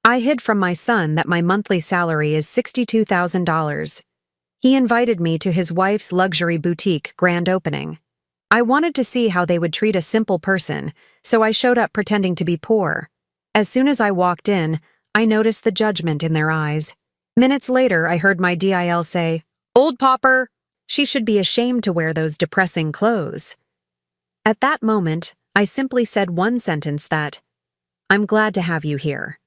I hid from my son that my monthly salary is $62,000. He invited me to his wife's luxury boutique grand opening. I wanted to see how they would treat a simple person, so I showed up pretending to be poor. As soon as I walked in, I noticed the judgment in their eyes. Minutes later, I heard my DIL say, "Old pauper! She should be ashamed to wear those depressing clothes." At that moment, I simply said one sentence that, "I'm glad to have you here.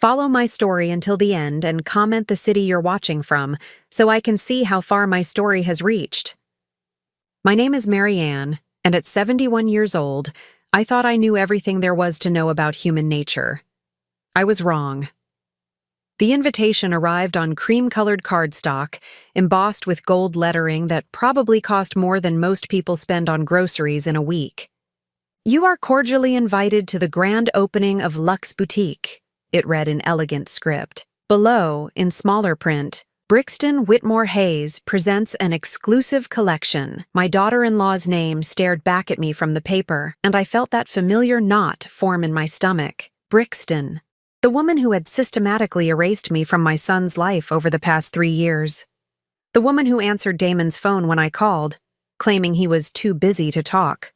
Follow my story until the end and comment the city you're watching from so I can see how far my story has reached." My name is Mary Ann, and at 71 years old, I thought I knew everything there was to know about human nature. I was wrong. The invitation arrived on cream-colored cardstock, embossed with gold lettering that probably cost more than most people spend on groceries in a week. "You are cordially invited to the grand opening of Luxe Boutique," it read in elegant script. Below, in smaller print, "Brixton Whitmore Hayes presents an exclusive collection." My daughter-in-law's name stared back at me from the paper, and I felt that familiar knot form in my stomach. Brixton. The woman who had systematically erased me from my son's life over the past 3 years. The woman who answered Damon's phone when I called, claiming he was too busy to talk.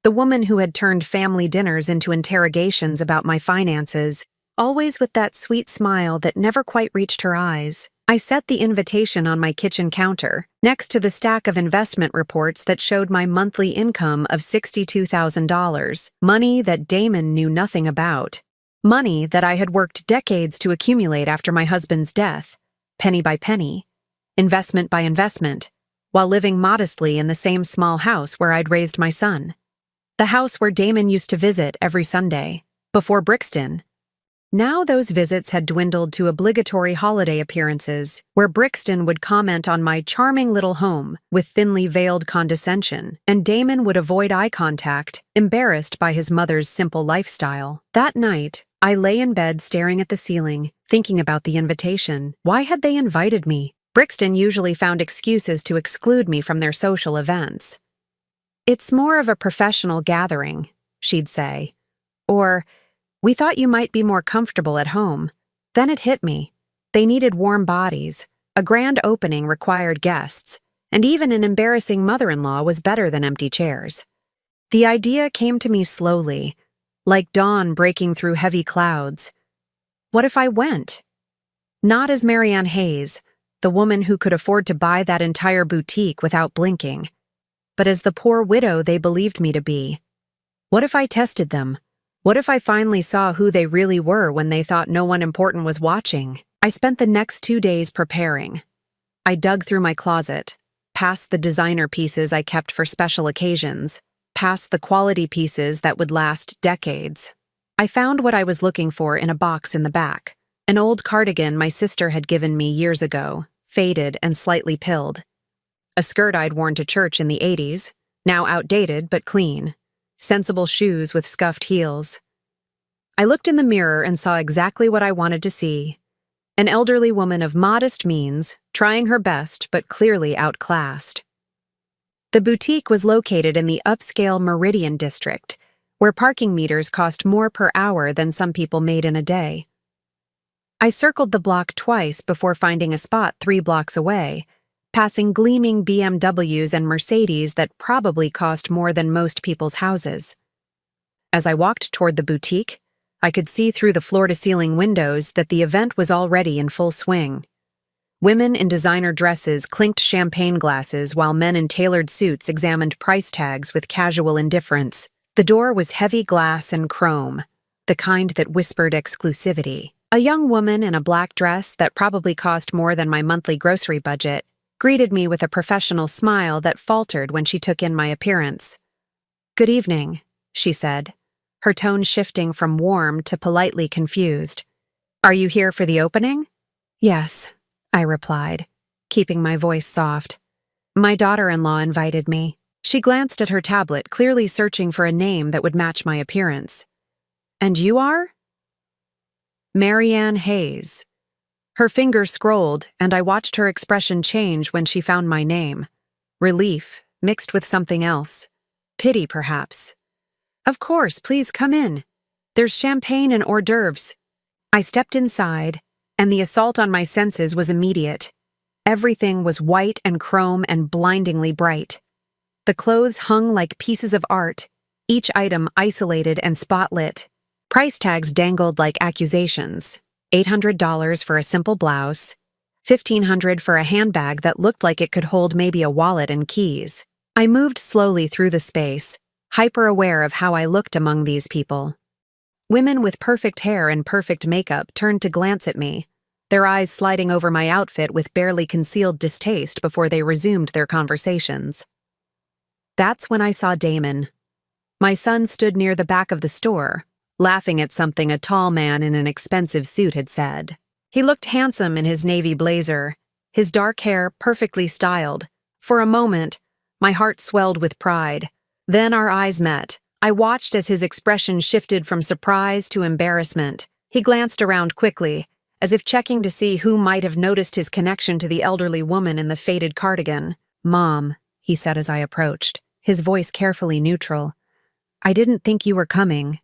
The woman who had turned family dinners into interrogations about my finances, always with that sweet smile that never quite reached her eyes. I set the invitation on my kitchen counter, next to the stack of investment reports that showed my monthly income of $62,000, money that Damon knew nothing about. Money that I had worked decades to accumulate after my husband's death, penny by penny, investment by investment, while living modestly in the same small house where I'd raised my son. The house where Damon used to visit every Sunday, before Brixton. Now those visits had dwindled to obligatory holiday appearances, where Brixton would comment on my charming little home with thinly veiled condescension, and Damon would avoid eye contact, embarrassed by his mother's simple lifestyle. That night, I lay in bed staring at the ceiling, thinking about the invitation. Why had they invited me? Brixton usually found excuses to exclude me from their social events. "It's more of a professional gathering," she'd say. Or, "We thought you might be more comfortable at home." Then it hit me. They needed warm bodies. A grand opening required guests, and even an embarrassing mother-in-law was better than empty chairs. The idea came to me slowly, like dawn breaking through heavy clouds. What if I went? Not as Mary Ann Hayes, the woman who could afford to buy that entire boutique without blinking, but as the poor widow they believed me to be. What if I tested them? What if I finally saw who they really were when they thought no one important was watching? I spent the next 2 days preparing. I dug through my closet, past the designer pieces I kept for special occasions, past the quality pieces that would last decades. I found what I was looking for in a box in the back, an old cardigan my sister had given me years ago, faded and slightly pilled. A skirt I'd worn to church in the 80s, now outdated but clean. Sensible shoes with scuffed heels. I looked in the mirror and saw exactly what I wanted to see. An elderly woman of modest means, trying her best but clearly outclassed. The boutique was located in the upscale Meridian district, where parking meters cost more per hour than some people made in a day. I circled the block twice before finding a spot 3 blocks away, passing gleaming BMWs and Mercedes that probably cost more than most people's houses. As I walked toward the boutique, I could see through the floor-to-ceiling windows that the event was already in full swing. Women in designer dresses clinked champagne glasses while men in tailored suits examined price tags with casual indifference. The door was heavy glass and chrome, the kind that whispered exclusivity. A young woman in a black dress that probably cost more than my monthly grocery budget greeted me with a professional smile that faltered when she took in my appearance. "Good evening," she said, her tone shifting from warm to politely confused. "Are you here for the opening?" "Yes," I replied, keeping my voice soft. "My daughter-in-law invited me." She glanced at her tablet, clearly searching for a name that would match my appearance. "And you are?" "Mary Ann Hayes." Her finger scrolled, and I watched her expression change when she found my name. Relief, mixed with something else. Pity, perhaps. "Of course, please come in. There's champagne and hors d'oeuvres." I stepped inside, and the assault on my senses was immediate. Everything was white and chrome and blindingly bright. The clothes hung like pieces of art, each item isolated and spotlit. Price tags dangled like accusations. $800 for a simple blouse, $1,500 for a handbag that looked like it could hold maybe a wallet and keys. I moved slowly through the space, hyper-aware of how I looked among these people. Women with perfect hair and perfect makeup turned to glance at me, their eyes sliding over my outfit with barely concealed distaste before they resumed their conversations. That's when I saw Damon. My son stood near the back of the store, laughing at something a tall man in an expensive suit had said. He looked handsome in his navy blazer, his dark hair perfectly styled. For a moment, my heart swelled with pride. Then our eyes met. I watched as his expression shifted from surprise to embarrassment. He glanced around quickly, as if checking to see who might have noticed his connection to the elderly woman in the faded cardigan. "Mom," he said as I approached, his voice carefully neutral. "I didn't think you were coming."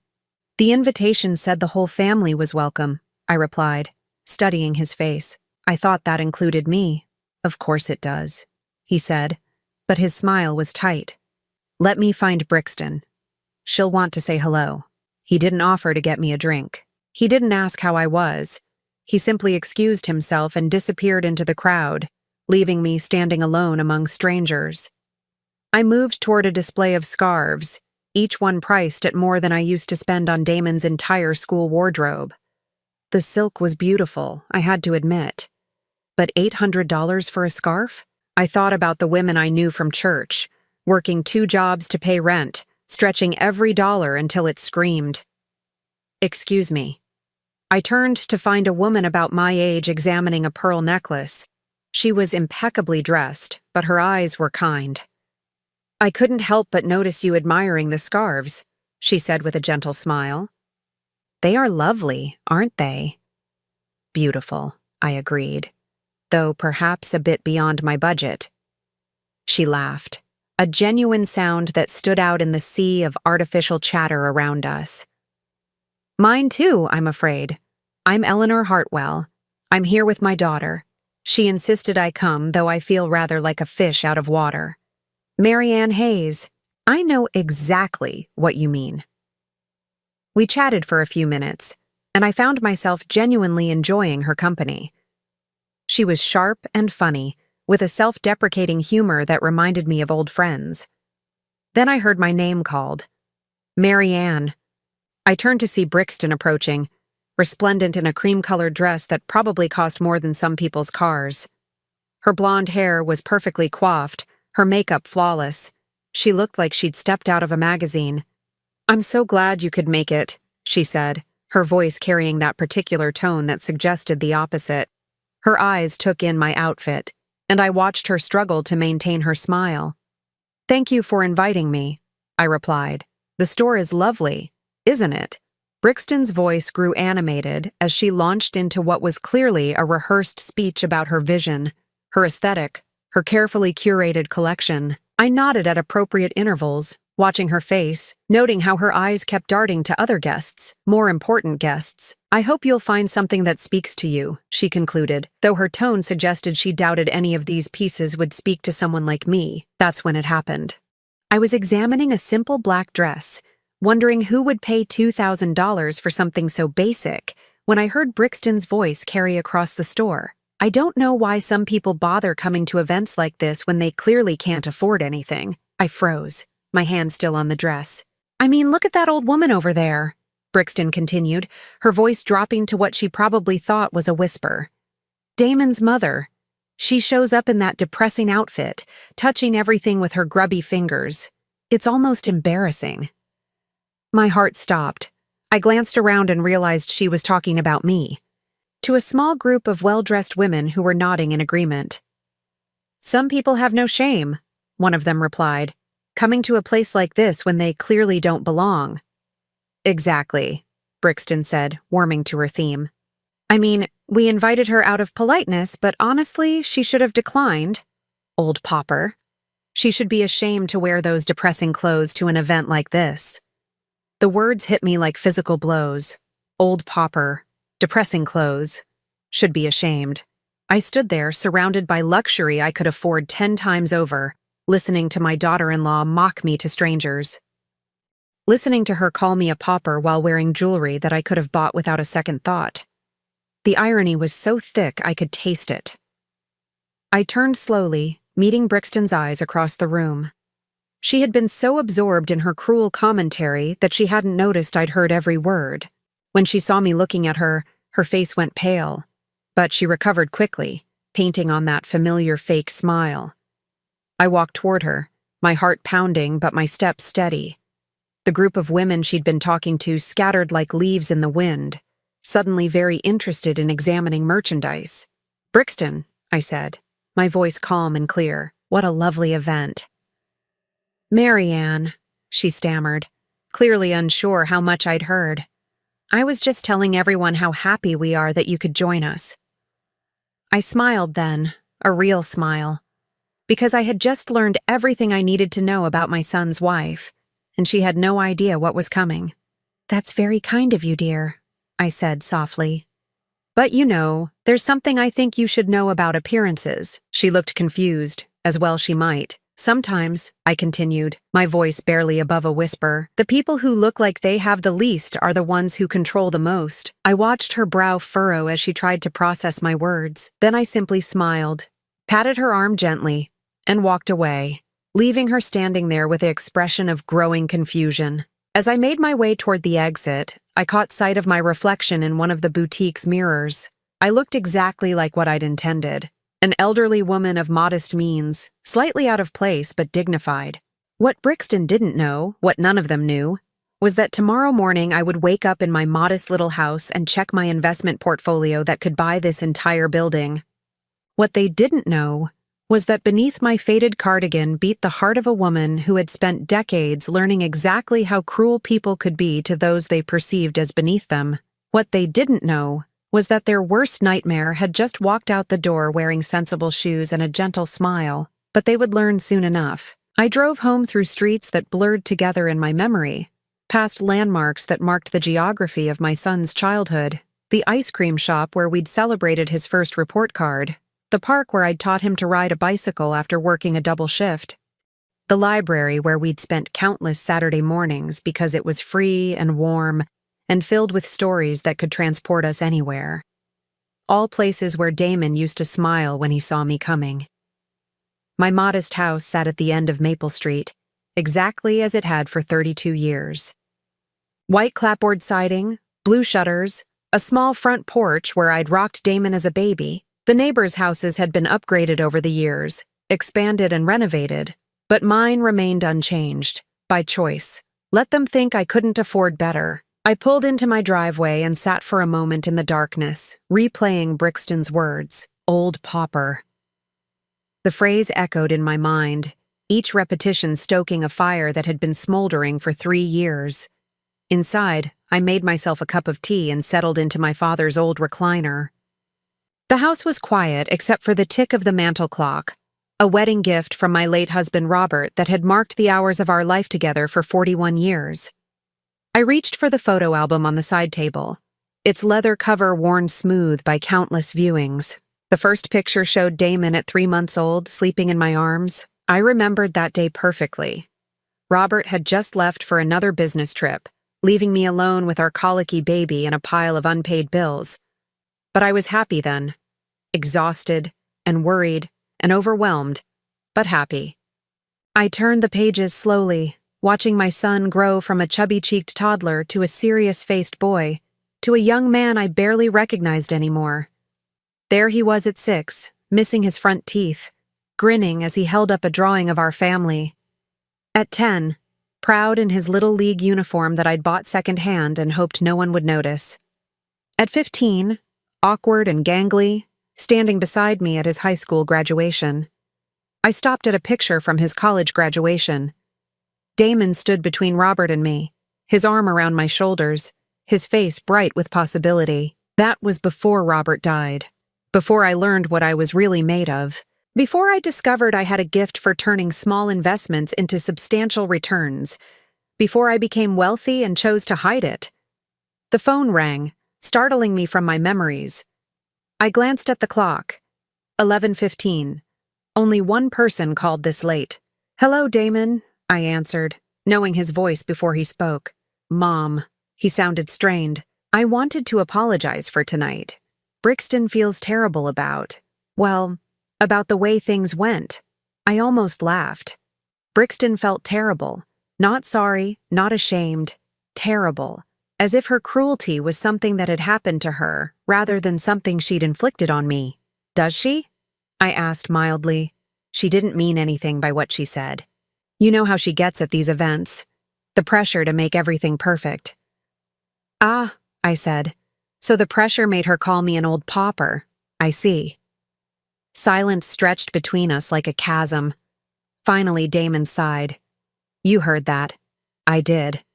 "The invitation said the whole family was welcome," I replied, studying his face. "I thought that included me." "Of course it does," he said, but his smile was tight. "Let me find Brixton. She'll want to say hello." He didn't offer to get me a drink. He didn't ask how I was. He simply excused himself and disappeared into the crowd, leaving me standing alone among strangers. I moved toward a display of scarves, each one priced at more than I used to spend on Damon's entire school wardrobe. The silk was beautiful, I had to admit. But $800 for a scarf? I thought about the women I knew from church, working 2 jobs to pay rent, stretching every dollar until it screamed. "Excuse me." I turned to find a woman about my age examining a pearl necklace. She was impeccably dressed, but her eyes were kind. "I couldn't help but notice you admiring the scarves," she said with a gentle smile. "They are lovely, aren't they?" "Beautiful," I agreed, though perhaps a bit beyond my budget. She laughed, a genuine sound that stood out in the sea of artificial chatter around us. "Mine too, I'm afraid. I'm Eleanor Hartwell. I'm here with my daughter. She insisted I come, though I feel rather like a fish out of water. Marianne Hayes." "I know exactly what you mean." We chatted for a few minutes, and I found myself genuinely enjoying her company. She was sharp and funny, with a self-deprecating humor that reminded me of old friends. Then I heard my name called. "Marianne." I turned to see Brixton approaching, resplendent in a cream-colored dress that probably cost more than some people's cars. Her blonde hair was perfectly coiffed, her makeup flawless. She looked like she'd stepped out of a magazine. "I'm so glad you could make it," she said, her voice carrying that particular tone that suggested the opposite. Her eyes took in my outfit, and I watched her struggle to maintain her smile. "Thank you for inviting me," I replied. "The store is lovely, isn't it?" Brixton's voice grew animated as she launched into what was clearly a rehearsed speech about her vision, her aesthetic, her carefully curated collection. I nodded at appropriate intervals, watching her face, noting how her eyes kept darting to other guests, more important guests. "I hope you'll find something that speaks to you," she concluded, though her tone suggested she doubted any of these pieces would speak to someone like me. That's when it happened. I was examining a simple black dress, wondering who would pay $2,000 for something so basic, when I heard Brixton's voice carry across the store. "I don't know why some people bother coming to events like this when they clearly can't afford anything." I froze, my hand still on the dress. "I mean, look at that old woman over there," Brixton continued, her voice dropping to what she probably thought was a whisper. "Damon's mother. She shows up in that depressing outfit, touching everything with her grubby fingers. It's almost embarrassing." My heart stopped. I glanced around and realized she was talking about me, to a small group of well-dressed women who were nodding in agreement. "Some people have no shame," one of them replied, "coming to a place like this when they clearly don't belong." "Exactly," Brixton said, warming to her theme. "I mean, we invited her out of politeness, but honestly, she should have declined. Old pauper. She should be ashamed to wear those depressing clothes to an event like this." The words hit me like physical blows. Old pauper. Depressing clothes. Should be ashamed. I stood there, surrounded by luxury I could afford 10 times over, listening to my daughter-in-law mock me to strangers. Listening to her call me a pauper while wearing jewelry that I could have bought without a second thought. The irony was so thick I could taste it. I turned slowly, meeting Brixton's eyes across the room. She had been so absorbed in her cruel commentary that she hadn't noticed I'd heard every word. When she saw me looking at her, her face went pale, but she recovered quickly, painting on that familiar fake smile. I walked toward her, my heart pounding but my steps steady. The group of women she'd been talking to scattered like leaves in the wind, suddenly very interested in examining merchandise. "Brixton," I said, my voice calm and clear. "What a lovely event." "Marianne," she stammered, clearly unsure how much I'd heard. "I was just telling everyone how happy we are that you could join us." I smiled then, a real smile, because I had just learned everything I needed to know about my son's wife, and she had no idea what was coming. "That's very kind of you, dear," I said softly. "But you know, there's something I think you should know about appearances." She looked confused, as well she might. "Sometimes," I continued, my voice barely above a whisper, "the people who look like they have the least are the ones who control the most." I watched her brow furrow as she tried to process my words. Then I simply smiled, patted her arm gently, and walked away, leaving her standing there with an expression of growing confusion. As I made my way toward the exit, I caught sight of my reflection in one of the boutique's mirrors. I looked exactly like what I'd intended. An elderly woman of modest means, slightly out of place but dignified. What Brixton didn't know, what none of them knew, was that tomorrow morning I would wake up in my modest little house and check my investment portfolio that could buy this entire building. What they didn't know was that beneath my faded cardigan beat the heart of a woman who had spent decades learning exactly how cruel people could be to those they perceived as beneath them. What they didn't know was that their worst nightmare had just walked out the door wearing sensible shoes and a gentle smile, but they would learn soon enough. I drove home through streets that blurred together in my memory, past landmarks that marked the geography of my son's childhood, the ice cream shop where we'd celebrated his first report card, the park where I'd taught him to ride a bicycle after working a double shift, the library where we'd spent countless Saturday mornings because it was free and warm and filled with stories that could transport us anywhere. All places where Damon used to smile when he saw me coming. My modest house sat at the end of Maple Street, exactly as it had for 32 years. White clapboard siding, blue shutters, a small front porch where I'd rocked Damon as a baby. The neighbors' houses had been upgraded over the years, expanded and renovated, but mine remained unchanged, by choice. Let them think I couldn't afford better. I pulled into my driveway and sat for a moment in the darkness, replaying Brixton's words, "old pauper." The phrase echoed in my mind, each repetition stoking a fire that had been smoldering for 3 years. Inside, I made myself a cup of tea and settled into my father's old recliner. The house was quiet except for the tick of the mantel clock, a wedding gift from my late husband Robert that had marked the hours of our life together for 41 years. I reached for the photo album on the side table, its leather cover worn smooth by countless viewings. The first picture showed Damon at 3 months old, sleeping in my arms. I remembered that day perfectly. Robert had just left for another business trip, leaving me alone with our colicky baby and a pile of unpaid bills. But I was happy then, exhausted and worried and overwhelmed, but happy. I turned the pages slowly, watching my son grow from a chubby-cheeked toddler to a serious-faced boy, to a young man I barely recognized anymore. There he was at 6, missing his front teeth, grinning as he held up a drawing of our family. At 10, proud in his Little League uniform that I'd bought secondhand and hoped no one would notice. At 15, awkward and gangly, standing beside me at his high school graduation. I stopped at a picture from his college graduation. Damon stood between Robert and me, his arm around my shoulders, his face bright with possibility. That was before Robert died, before I learned what I was really made of, before I discovered I had a gift for turning small investments into substantial returns, before I became wealthy and chose to hide it. The phone rang, startling me from my memories. I glanced at the clock. 11:15. Only one person called this late. "Hello, Damon," I answered, knowing his voice before he spoke. "Mom." He sounded strained. "I wanted to apologize for tonight. Brixton feels terrible about the way things went." I almost laughed. Brixton felt terrible. Not sorry, not ashamed. Terrible. As if her cruelty was something that had happened to her, rather than something she'd inflicted on me. "Does she?" I asked mildly. She didn't mean anything by what she said. You know how she gets at these events. The pressure to make everything perfect. "Ah," I said. "So the pressure made her call me an old pauper. I see." Silence stretched between us like a chasm. Finally, Damon sighed. "You heard that." I did.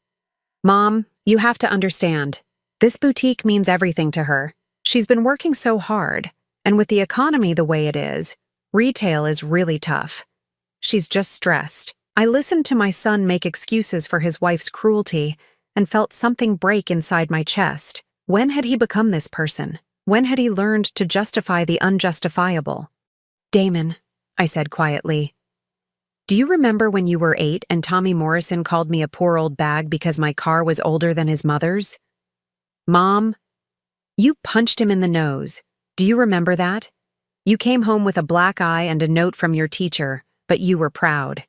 "Mom, you have to understand. This boutique means everything to her. She's been working so hard, and with the economy the way it is, retail is really tough. She's just stressed." I listened to my son make excuses for his wife's cruelty and felt something break inside my chest. When had he become this person? When had he learned to justify the unjustifiable? "Damon," I said quietly, "do you remember when you were 8 and Tommy Morrison called me a poor old bag because my car was older than his mother's?" "Mom, you punched him in the nose. Do you remember that? You came home with a black eye and a note from your teacher, but you were proud.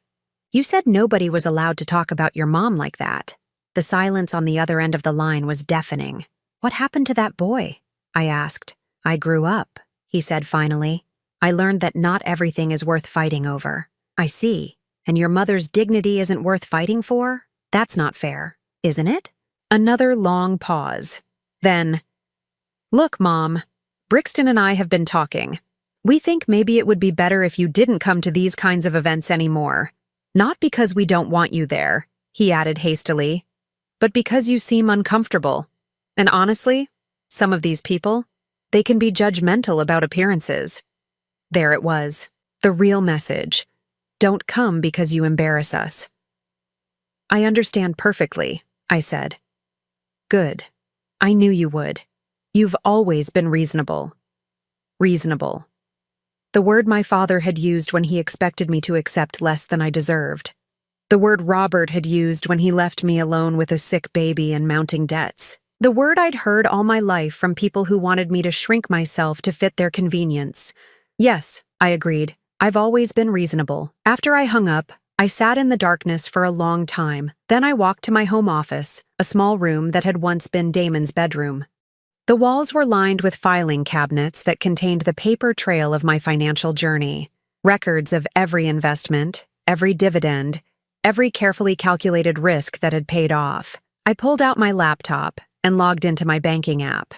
You said nobody was allowed to talk about your mom like that." The silence on the other end of the line was deafening. "What happened to that boy?" I asked. "I grew up," he said finally. "I learned that not everything is worth fighting over." "I see. And your mother's dignity isn't worth fighting for? That's not fair, isn't it?" Another long pause. Then, "Look, Mom, Brixton and I have been talking. We think maybe it would be better if you didn't come to these kinds of events anymore. Not because we don't want you there," he added hastily, "but because you seem uncomfortable. And honestly, some of these people, they can be judgmental about appearances." There it was, the real message. Don't come because you embarrass us. "I understand perfectly," I said. "Good. I knew you would. You've always been reasonable." Reasonable. The word my father had used when he expected me to accept less than I deserved. The word Robert had used when he left me alone with a sick baby and mounting debts. The word I'd heard all my life from people who wanted me to shrink myself to fit their convenience. "Yes," I agreed. "I've always been reasonable." After I hung up, I sat in the darkness for a long time. Then I walked to my home office, a small room that had once been Damon's bedroom. The walls were lined with filing cabinets that contained the paper trail of my financial journey, records of every investment, every dividend, every carefully calculated risk that had paid off. I pulled out my laptop and logged into my banking app.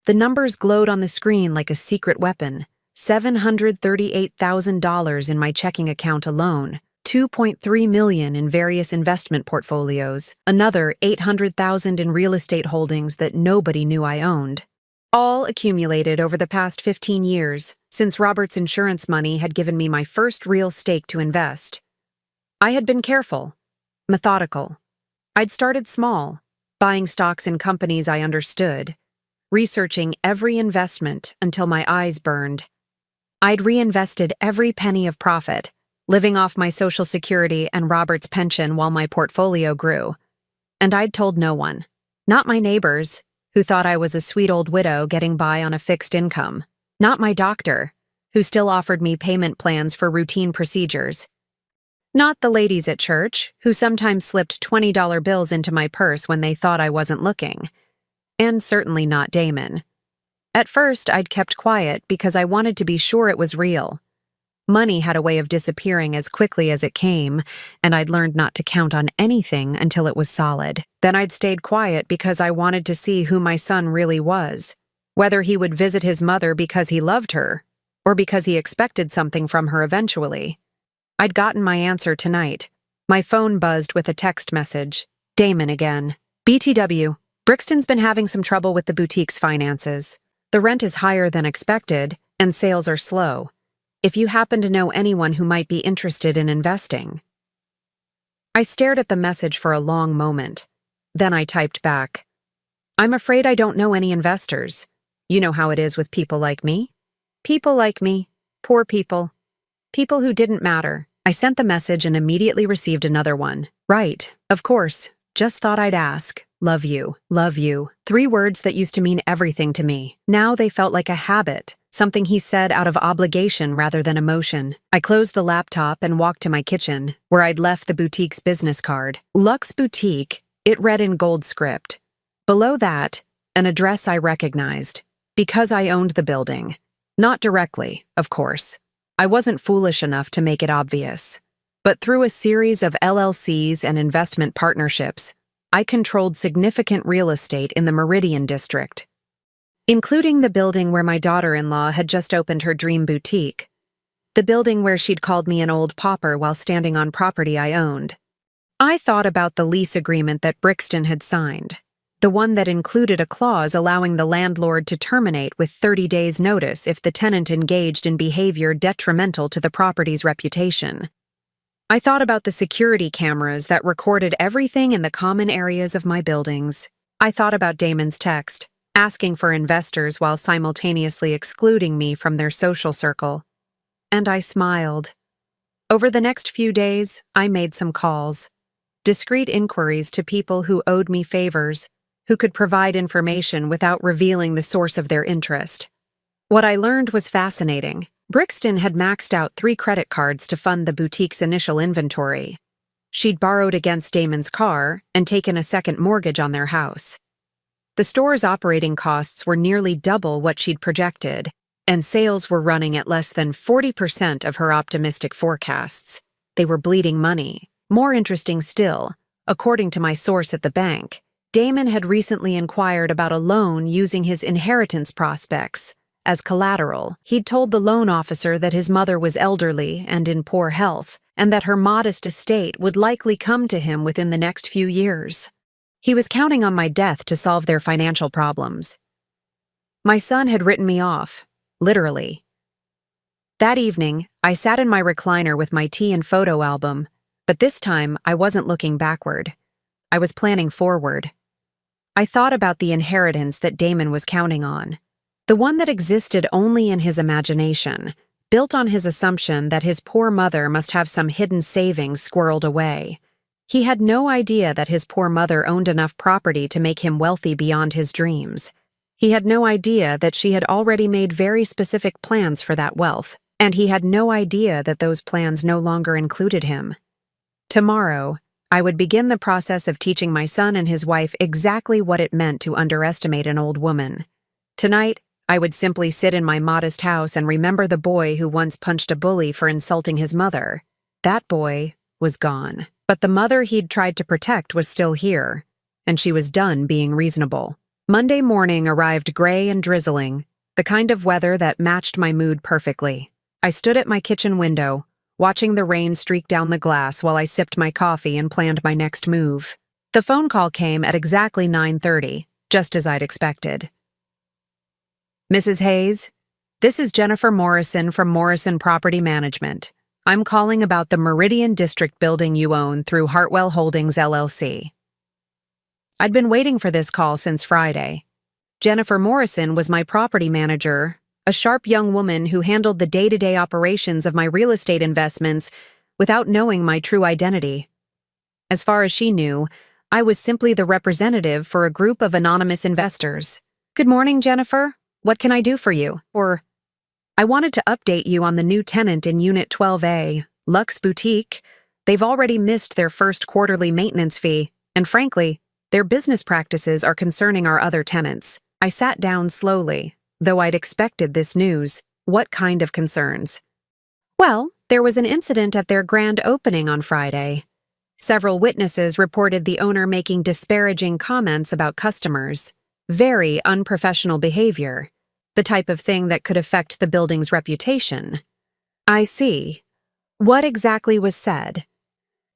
The numbers glowed on the screen like a secret weapon. $738,000 in my checking account alone, $2.3 million in various investment portfolios, another $800,000 in real estate holdings that nobody knew I owned. All accumulated over the past 15 years, since Robert's insurance money had given me my first real stake to invest. I had been careful, methodical. I'd started small, buying stocks in companies I understood, researching every investment until my eyes burned. I'd reinvested every penny of profit, living off my Social Security and Robert's pension while my portfolio grew. And I'd told no one. Not my neighbors, who thought I was a sweet old widow getting by on a fixed income. Not my doctor, who still offered me payment plans for routine procedures. Not the ladies at church, who sometimes slipped $20 bills into my purse when they thought I wasn't looking. And certainly not Damon. At first, I'd kept quiet because I wanted to be sure it was real. Money had a way of disappearing as quickly as it came, and I'd learned not to count on anything until it was solid. Then I'd stayed quiet because I wanted to see who my son really was, whether he would visit his mother because he loved her, or because he expected something from her eventually. I'd gotten my answer tonight. My phone buzzed with a text message. Damon again. BTW, Brixton's been having some trouble with the boutique's finances. The rent is higher than expected, and sales are slow. If you happen to know anyone who might be interested in investing. I stared at the message for a long moment. Then I typed back, I'm afraid I don't know any investors. You know how it is with people like me. People like me. Poor people. People who didn't matter. I sent the message and immediately received another one. Right, of course. Just thought I'd ask. Love you. Love you. 3 words that used to mean everything to me. Now they felt like a habit, something he said out of obligation rather than emotion. I closed the laptop and walked to my kitchen, where I'd left the boutique's business card. Luxe Boutique, it read in gold script. Below that, an address I recognized, because I owned the building. Not directly, of course. I wasn't foolish enough to make it obvious. But through a series of LLCs and investment partnerships, I controlled significant real estate in the Meridian district, including the building where my daughter-in-law had just opened her dream boutique, the building where she'd called me an old pauper while standing on property I owned. I thought about the lease agreement that Brixton had signed, the one that included a clause allowing the landlord to terminate with 30 days' notice if the tenant engaged in behavior detrimental to the property's reputation. I thought about the security cameras that recorded everything in the common areas of my buildings. I thought about Damon's text, asking for investors while simultaneously excluding me from their social circle. And I smiled. Over the next few days, I made some calls. Discreet inquiries to people who owed me favors, who could provide information without revealing the source of their interest. What I learned was fascinating. Brixton had maxed out 3 credit cards to fund the boutique's initial inventory. She'd borrowed against Damon's car and taken a second mortgage on their house. The store's operating costs were nearly double what she'd projected, and sales were running at less than 40% of her optimistic forecasts. They were bleeding money. More interesting still, according to my source at the bank, Damon had recently inquired about a loan using his inheritance prospects as collateral. He'd told the loan officer that his mother was elderly and in poor health, and that her modest estate would likely come to him within the next few years. He was counting on my death to solve their financial problems. My son had written me off, literally. That evening, I sat in my recliner with my tea and photo album, but this time I wasn't looking backward. I was planning forward. I thought about the inheritance that Damon was counting on. The one that existed only in his imagination, built on his assumption that his poor mother must have some hidden savings squirreled away. He had no idea that his poor mother owned enough property to make him wealthy beyond his dreams. He had no idea that she had already made very specific plans for that wealth, and he had no idea that those plans no longer included him. Tomorrow, I would begin the process of teaching my son and his wife exactly what it meant to underestimate an old woman. Tonight, I would simply sit in my modest house and remember the boy who once punched a bully for insulting his mother. That boy was gone, but the mother he'd tried to protect was still here, and she was done being reasonable. Monday morning arrived gray and drizzling, the kind of weather that matched my mood perfectly. I stood at my kitchen window, watching the rain streak down the glass while I sipped my coffee and planned my next move. The phone call came at exactly 9:30, just as I'd expected. Mrs. Hayes, this is Jennifer Morrison from Morrison Property Management. I'm calling about the Meridian District building you own through Hartwell Holdings, LLC. I'd been waiting for this call since Friday. Jennifer Morrison was my property manager, a sharp young woman who handled the day-to-day operations of my real estate investments without knowing my true identity. As far as she knew, I was simply the representative for a group of anonymous investors. Good morning, Jennifer. What can I do for you? Or, I wanted to update you on the new tenant in Unit 12A, Luxe Boutique. They've already missed their first quarterly maintenance fee, and frankly, their business practices are concerning our other tenants. I sat down slowly, though I'd expected this news. What kind of concerns? Well, there was an incident at their grand opening on Friday. Several witnesses reported the owner making disparaging comments about customers. Very unprofessional behavior. The type of thing that could affect the building's reputation. I see. What exactly was said?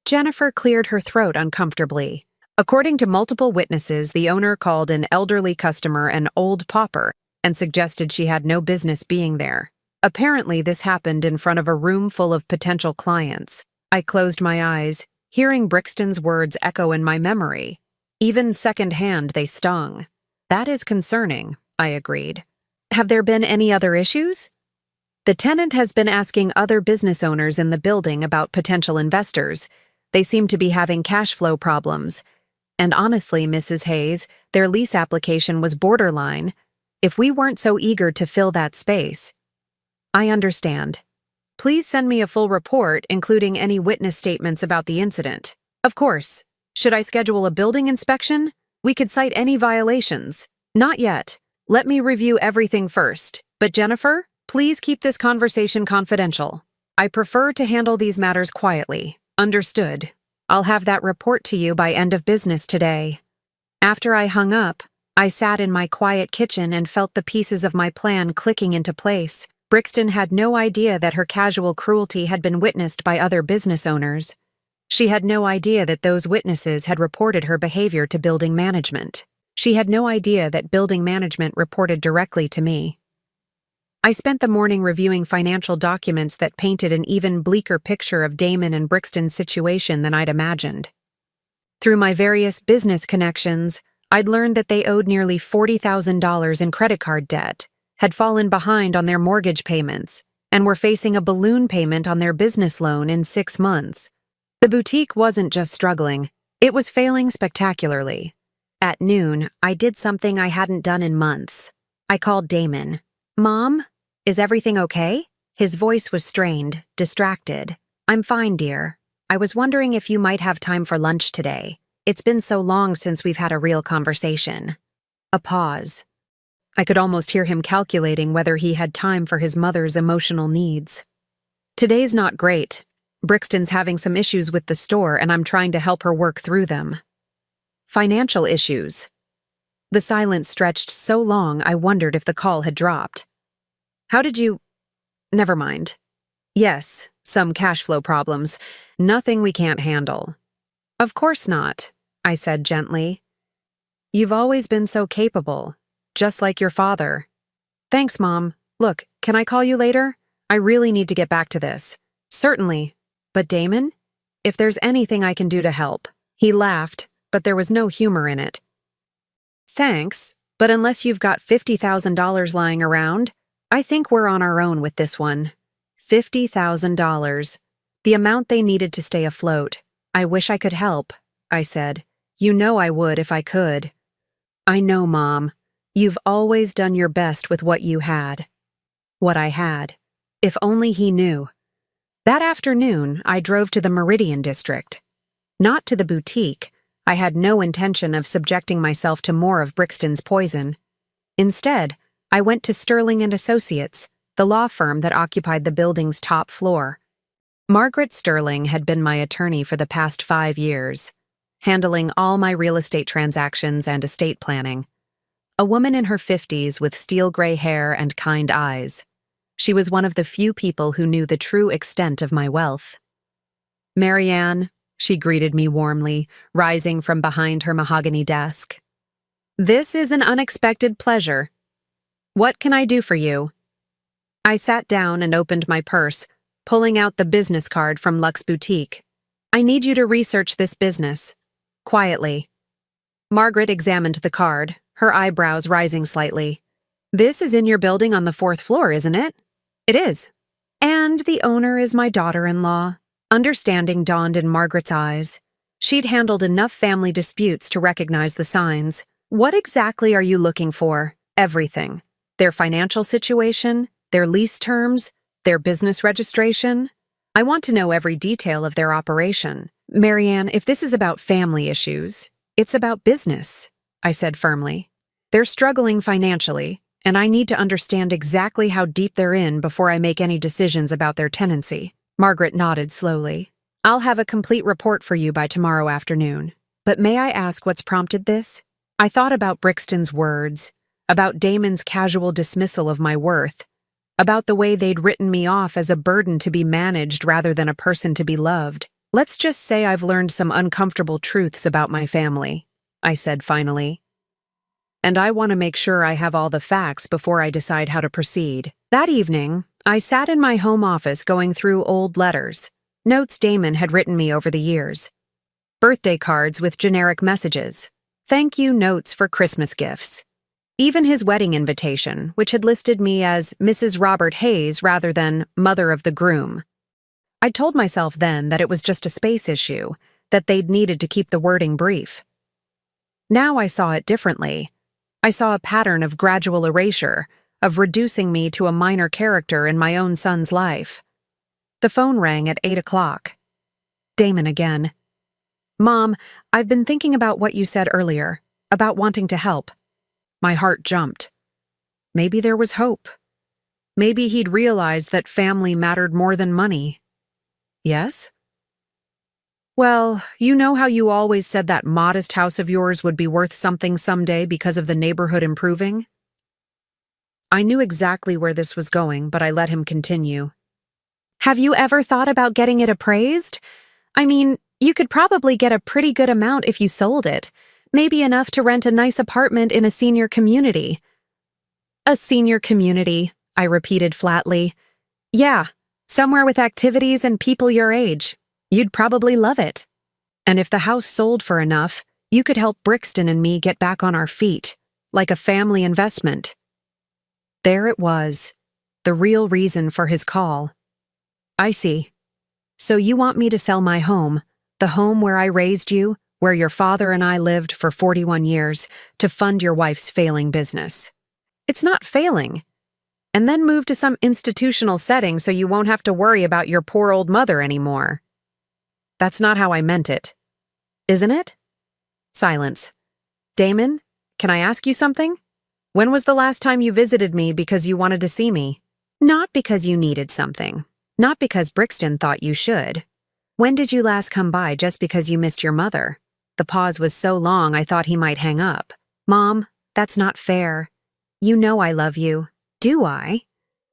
Jennifer cleared her throat uncomfortably. According to multiple witnesses, the owner called an elderly customer an old pauper and suggested she had no business being there. Apparently, this happened in front of a room full of potential clients. I closed my eyes, hearing Brixton's words echo in my memory. Even secondhand, they stung. That is concerning, I agreed. Have there been any other issues? The tenant has been asking other business owners in the building about potential investors. They seem to be having cash flow problems. And honestly, Mrs. Hayes, their lease application was borderline. If we weren't so eager to fill that space. I understand. Please send me a full report, including any witness statements about the incident. Of course. Should I schedule a building inspection? We could cite any violations. Not yet. Let me review everything first. But Jennifer, please keep this conversation confidential. I prefer to handle these matters quietly. Understood. I'll have that report to you by end of business today. After I hung up, I sat in my quiet kitchen and felt the pieces of my plan clicking into place. Brixton had no idea that her casual cruelty had been witnessed by other business owners. She had no idea that those witnesses had reported her behavior to building management. She had no idea that building management reported directly to me. I spent the morning reviewing financial documents that painted an even bleaker picture of Damon and Brixton's situation than I'd imagined. Through my various business connections, I'd learned that they owed nearly $40,000 in credit card debt, had fallen behind on their mortgage payments, and were facing a balloon payment on their business loan in 6 months. The boutique wasn't just struggling, it was failing spectacularly. At noon, I did something I hadn't done in months. I called Damon. Mom, is everything okay? His voice was strained, distracted. I'm fine, dear. I was wondering if you might have time for lunch today. It's been so long since we've had a real conversation. A pause. I could almost hear him calculating whether he had time for his mother's emotional needs. Today's not great. Brixton's having some issues with the store and I'm trying to help her work through them. Financial issues. The silence stretched so long I wondered if the call had dropped. How did you... Never mind. Yes, some cash flow problems. Nothing we can't handle. Of course not, I said gently. You've always been so capable, just like your father. Thanks, Mom. Look, can I call you later? I really need to get back to this. Certainly. But Damon? If there's anything I can do to help. He laughed, but there was no humor in it. Thanks, but unless you've got $50,000 lying around, I think we're on our own with this one. $50,000. The amount they needed to stay afloat. I wish I could help, I said. You know I would if I could. I know, Mom. You've always done your best with what you had. What I had. If only he knew. That afternoon, I drove to the Meridian District. Not to the boutique. I had no intention of subjecting myself to more of Brixton's poison. Instead, I went to Sterling & Associates, the law firm that occupied the building's top floor. Margaret Sterling had been my attorney for the past 5 years, handling all my real estate transactions and estate planning. A woman in her 50s with steel gray hair and kind eyes. She was one of the few people who knew the true extent of my wealth. Marianne, she greeted me warmly, rising from behind her mahogany desk. This is an unexpected pleasure. What can I do for you? I sat down and opened my purse, pulling out the business card from Lux Boutique. I need you to research this business. Quietly. Margaret examined the card, her eyebrows rising slightly. This is in your building on the 4th floor, isn't it? It is. And the owner is my daughter-in-law. Understanding dawned in Margaret's eyes. She'd handled enough family disputes to recognize the signs. What exactly are you looking for? Everything. Their financial situation, their lease terms, their business registration. I want to know every detail of their operation. Marianne, if this is about family issues, it's about business, I said firmly. They're struggling financially, and I need to understand exactly how deep they're in before I make any decisions about their tenancy. Margaret nodded slowly. I'll have a complete report for you by tomorrow afternoon. But may I ask what's prompted this? I thought about Brixton's words, about Damon's casual dismissal of my worth, about the way they'd written me off as a burden to be managed rather than a person to be loved. Let's just say I've learned some uncomfortable truths about my family, I said finally. And I want to make sure I have all the facts before I decide how to proceed. That evening, I sat in my home office going through old letters, notes Damon had written me over the years. Birthday cards with generic messages. Thank you notes for Christmas gifts. Even his wedding invitation, which had listed me as Mrs. Robert Hayes rather than mother of the groom. I told myself then that it was just a space issue, that they'd needed to keep the wording brief. Now I saw it differently. I saw a pattern of gradual erasure, of reducing me to a minor character in my own son's life. The phone rang at 8 o'clock. Damon again. "Mom, I've been thinking about what you said earlier, about wanting to help." My heart jumped. Maybe there was hope. Maybe he'd realized that family mattered more than money. Yes? "Well, you know how you always said that modest house of yours would be worth something someday because of the neighborhood improving?" I knew exactly where this was going, but I let him continue. "Have you ever thought about getting it appraised? I mean, you could probably get a pretty good amount if you sold it, maybe enough to rent a nice apartment in a senior community." "A senior community," I repeated flatly. "Yeah, somewhere with activities and people your age. You'd probably love it. And if the house sold for enough, you could help Brixton and me get back on our feet, like a family investment." There it was, the real reason for his call. "I see. So you want me to sell my home, the home where I raised you, where your father and I lived for 41 years, to fund your wife's failing business. It's not failing. And then move to some institutional setting so you won't have to worry about your poor old mother anymore." "That's not how I meant it. Isn't it?" Silence. "Damon, can I ask you something? When was the last time you visited me because you wanted to see me? Not because you needed something. Not because Brixton thought you should. When did you last come by just because you missed your mother?" The pause was so long I thought he might hang up. "Mom, that's not fair. You know I love you." "Do I?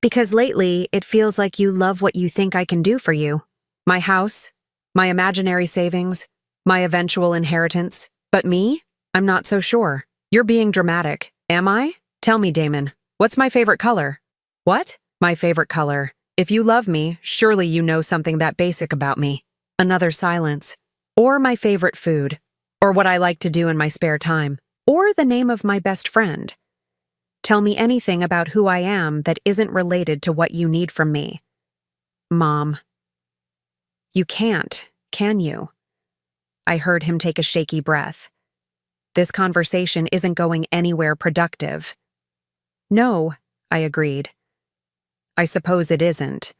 Because lately it feels like you love what you think I can do for you. My house, my imaginary savings, my eventual inheritance. But me? I'm not so sure. You're being dramatic. Am I? Tell me, Damon, what's my favorite color?" "What? My favorite color. If you love me, surely you know something that basic about me." Another silence. "Or my favorite food. Or what I like to do in my spare time. Or the name of my best friend. Tell me anything about who I am that isn't related to what you need from me." "Mom." "You can't, can you?" I heard him take a shaky breath. "This conversation isn't going anywhere productive." "No," I agreed. "I suppose it isn't."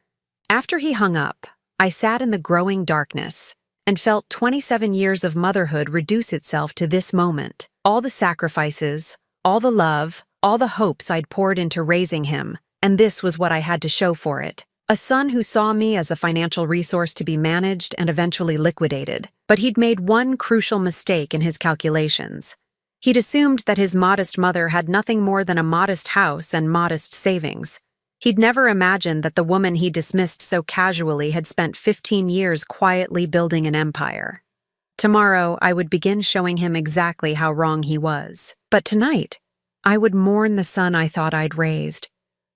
After he hung up, I sat in the growing darkness and felt 27 years of motherhood reduce itself to this moment. All the sacrifices, all the love, all the hopes I'd poured into raising him, and this was what I had to show for it. A son who saw me as a financial resource to be managed and eventually liquidated. But he'd made one crucial mistake in his calculations. He'd assumed that his modest mother had nothing more than a modest house and modest savings. He'd never imagined that the woman he dismissed so casually had spent 15 years quietly building an empire. Tomorrow, I would begin showing him exactly how wrong he was. But tonight, I would mourn the son I thought I'd raised.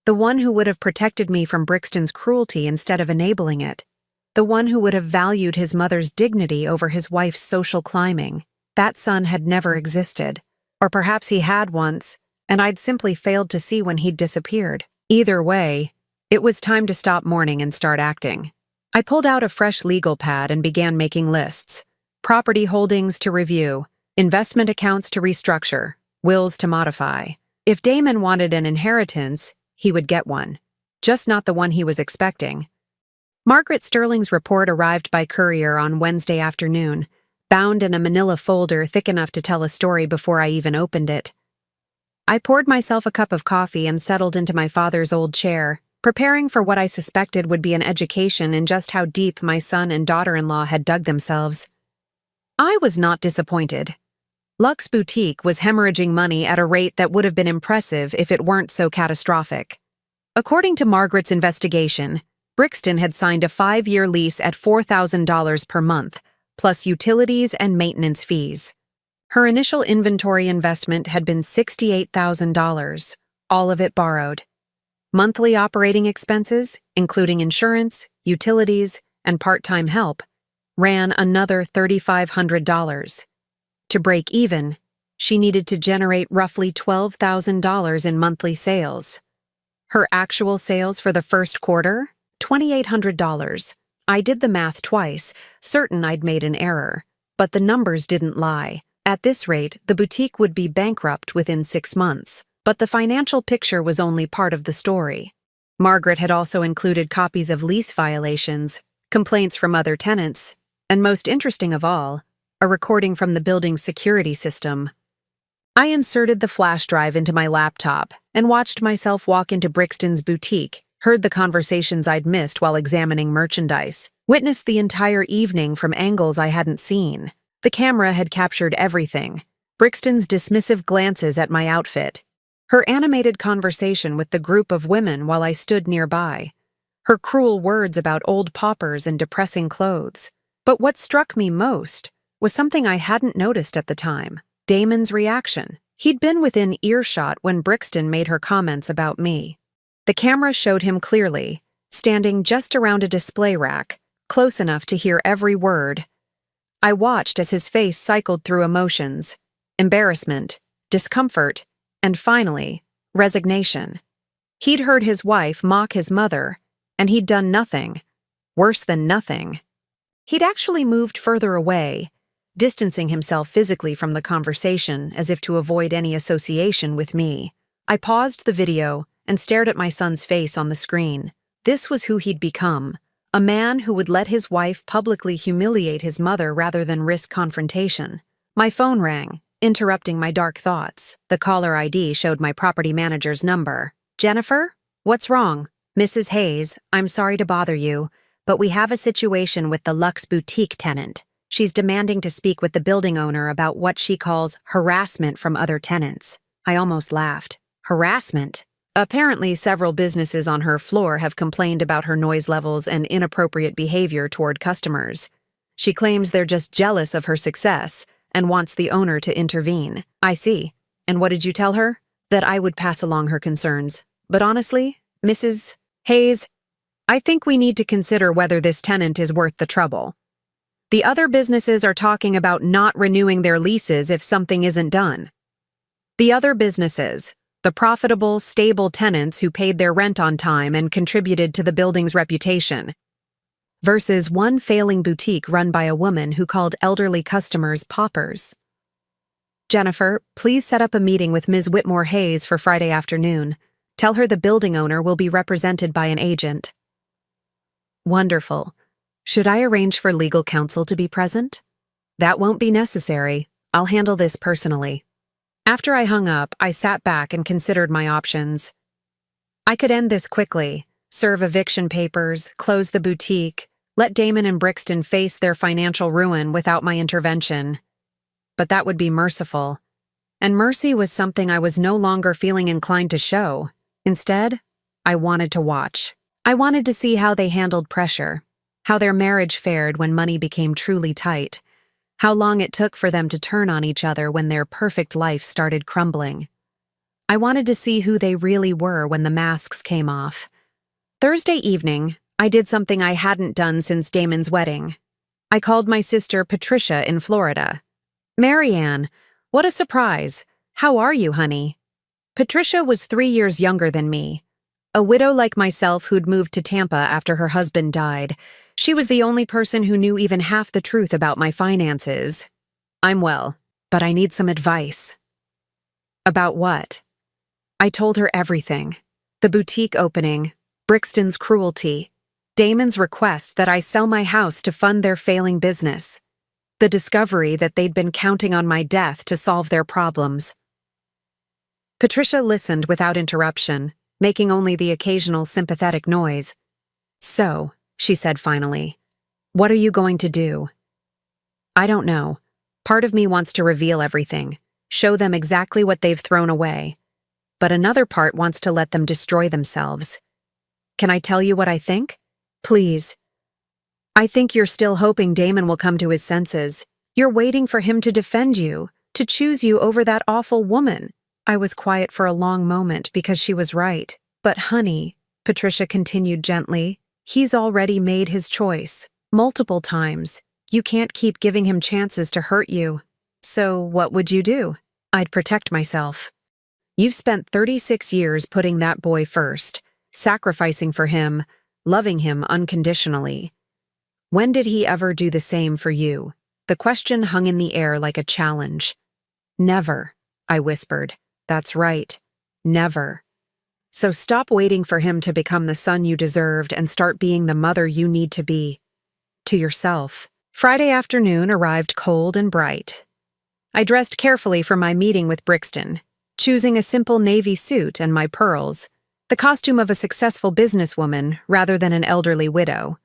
The one who would have protected me from Brixton's cruelty instead of enabling it. The one who would have valued his mother's dignity over his wife's social climbing. That son had never existed. Or perhaps he had once, and I'd simply failed to see when he'd disappeared. Either way, it was time to stop mourning and start acting. I pulled out a fresh legal pad and began making lists. Property holdings to review, investment accounts to restructure, wills to modify. If Damon wanted an inheritance, he would get one. Just not the one he was expecting. Margaret Sterling's report arrived by courier on Wednesday afternoon, bound in a manila folder thick enough to tell a story before I even opened it. I poured myself a cup of coffee and settled into my father's old chair, preparing for what I suspected would be an education in just how deep my son and daughter-in-law had dug themselves. I was not disappointed. Luxe Boutique was hemorrhaging money at a rate that would have been impressive if it weren't so catastrophic. According to Margaret's investigation, Brixton had signed a 5-year lease at $4,000 per month, plus utilities and maintenance fees. Her initial inventory investment had been $68,000, all of it borrowed. Monthly operating expenses, including insurance, utilities, and part-time help, ran another $3,500. To break even, She needed to generate roughly $12,000 in monthly sales. Her actual sales for the first quarter? $2,800. I did the math twice, certain I'd made an error. But the numbers didn't lie. At this rate, the boutique would be bankrupt within 6 months. But the financial picture was only part of the story. Margaret had also included copies of lease violations, complaints from other tenants, and most interesting of all, a recording from the building's security system. I inserted the flash drive into my laptop and watched myself walk into Brixton's boutique, heard the conversations I'd missed while examining merchandise, witnessed the entire evening from angles I hadn't seen. The camera had captured everything. Brixton's dismissive glances at my outfit, her animated conversation with the group of women while I stood nearby, her cruel words about old paupers and depressing clothes. But what struck me most was something I hadn't noticed at the time: Damon's reaction. He'd been within earshot when Brixton made her comments about me. The camera showed him clearly, standing just around a display rack, close enough to hear every word. I watched as his face cycled through emotions: embarrassment, discomfort, and finally, resignation. He'd heard his wife mock his mother, and he'd done nothing. Worse than nothing. He'd actually moved further away, distancing himself physically from the conversation as if to avoid any association with me. I paused the video and stared at my son's face on the screen. This was who he'd become, a man who would let his wife publicly humiliate his mother rather than risk confrontation. My phone rang, interrupting my dark thoughts. The caller ID showed my property manager's number. "Jennifer? What's wrong?" "Mrs. Hayes, I'm sorry to bother you, but we have a situation with the Luxe Boutique tenant. She's demanding to speak with the building owner about what she calls harassment from other tenants." I almost laughed. Harassment? Apparently, several businesses on her floor have complained about her noise levels and inappropriate behavior toward customers. She claims they're just jealous of her success and wants the owner to intervene. I see. And what did you tell her? That I would pass along her concerns. But honestly, Mrs. Hayes, I think we need to consider whether this tenant is worth the trouble. The other businesses are talking about not renewing their leases if something isn't done. The other businesses, the profitable, stable tenants who paid their rent on time and contributed to the building's reputation, versus one failing boutique run by a woman who called elderly customers paupers. "Jennifer, please set up a meeting with Ms. Whitmore Hayes for Friday afternoon. Tell her the building owner will be represented by an agent." Wonderful. Should I arrange for legal counsel to be present? That won't be necessary. I'll handle this personally. After I hung up, I sat back and considered my options. I could end this quickly, serve eviction papers, close the boutique, let Damon and Brixton face their financial ruin without my intervention. But that would be merciful. And mercy was something I was no longer feeling inclined to show. Instead, I wanted to watch. I wanted to see how they handled pressure, how their marriage fared when money became truly tight, how long it took for them to turn on each other when their perfect life started crumbling. I wanted to see who they really were when the masks came off. Thursday evening, I did something I hadn't done since Damon's wedding. I called my sister Patricia in Florida. "Marianne, what a surprise. How are you, honey?" Patricia was 3 years younger than me. A widow like myself who'd moved to Tampa after her husband died. She was the only person who knew even half the truth about my finances. "I'm well, but I need some advice." "About what?" I told her everything. The boutique opening, Brixton's cruelty, Damon's request that I sell my house to fund their failing business, the discovery that they'd been counting on my death to solve their problems. Patricia listened without interruption, making only the occasional sympathetic noise. "So," she said finally, "what are you going to do?" "I don't know. Part of me wants to reveal everything, show them exactly what they've thrown away. But another part wants to let them destroy themselves. Can I tell you what I think? Please." "I think you're still hoping Damon will come to his senses. You're waiting for him to defend you, to choose you over that awful woman." I was quiet for a long moment because she was right. "But honey," Patricia continued gently, "he's already made his choice. Multiple times. You can't keep giving him chances to hurt you. So what would you do?" I'd protect myself. You've spent 36 years putting that boy first, sacrificing for him, loving him unconditionally. When did he ever do the same for you? The question hung in the air like a challenge. Never, I whispered. That's right. Never. So stop waiting for him to become the son you deserved and start being the mother you need to be. To yourself. Friday afternoon arrived cold and bright. I dressed carefully for my meeting with Brixton, choosing a simple navy suit and my pearls, the costume of a successful businesswoman rather than an elderly widow.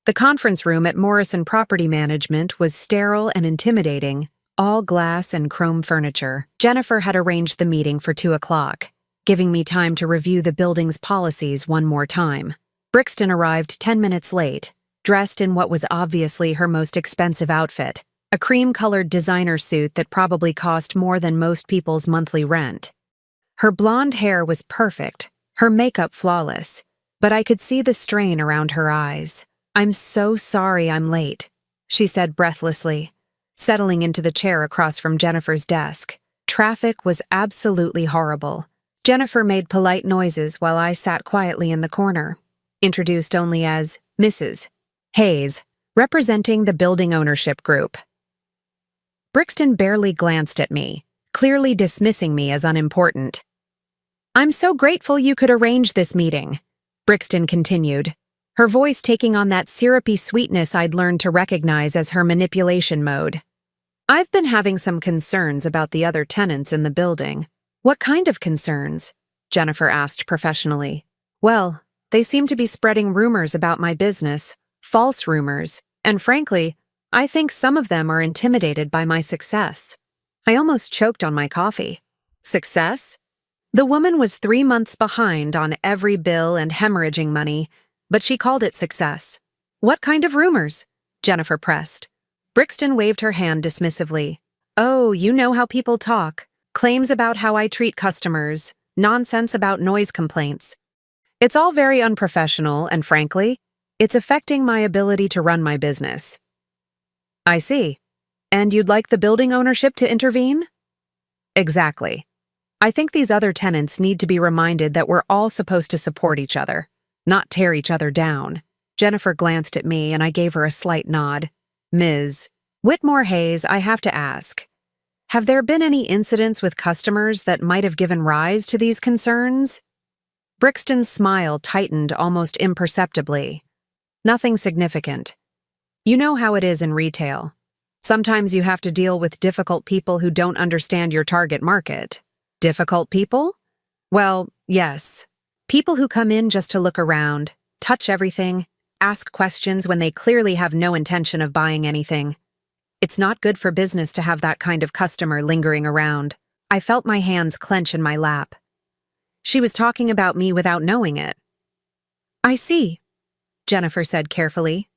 The conference room at Morrison Property Management was sterile and intimidating, all glass and chrome furniture. Jennifer had arranged the meeting for 2 o'clock, giving me time to review the building's policies one more time. Brixton arrived 10 minutes late, dressed in what was obviously her most expensive outfit, a cream-colored designer suit that probably cost more than most people's monthly rent. Her blonde hair was perfect, her makeup flawless, but I could see the strain around her eyes. "I'm so sorry I'm late," she said breathlessly, settling into the chair across from Jennifer's desk. Traffic was absolutely horrible. Jennifer made polite noises while I sat quietly in the corner, introduced only as Mrs. Hayes, representing the building ownership group. Brixton barely glanced at me, clearly dismissing me as unimportant. "I'm so grateful you could arrange this meeting," Brixton continued, her voice taking on that syrupy sweetness I'd learned to recognize as her manipulation mode. "I've been having some concerns about the other tenants in the building." "What kind of concerns?" Jennifer asked professionally. "Well, they seem to be spreading rumors about my business, false rumors, and frankly, I think some of them are intimidated by my success." I almost choked on my coffee. Success? The woman was 3 months behind on every bill and hemorrhaging money, but she called it success. "What kind of rumors?" Jennifer pressed. Brixton waved her hand dismissively. "Oh, you know how people talk. Claims about how I treat customers, nonsense about noise complaints. It's all very unprofessional, and frankly, it's affecting my ability to run my business." "I see. And you'd like the building ownership to intervene?" "Exactly. I think these other tenants need to be reminded that we're all supposed to support each other, not tear each other down." Jennifer glanced at me and I gave her a slight nod. "Ms. Whitmore Hayes, I have to ask, have there been any incidents with customers that might have given rise to these concerns?" Brixton's smile tightened almost imperceptibly. "Nothing significant. You know how it is in retail. Sometimes you have to deal with difficult people who don't understand your target market." "Difficult people?" "Well, yes. People who come in just to look around, touch everything, ask questions when they clearly have no intention of buying anything. It's not good for business to have that kind of customer lingering around." I felt my hands clench in my lap. She was talking about me without knowing it. "I see," Jennifer said carefully.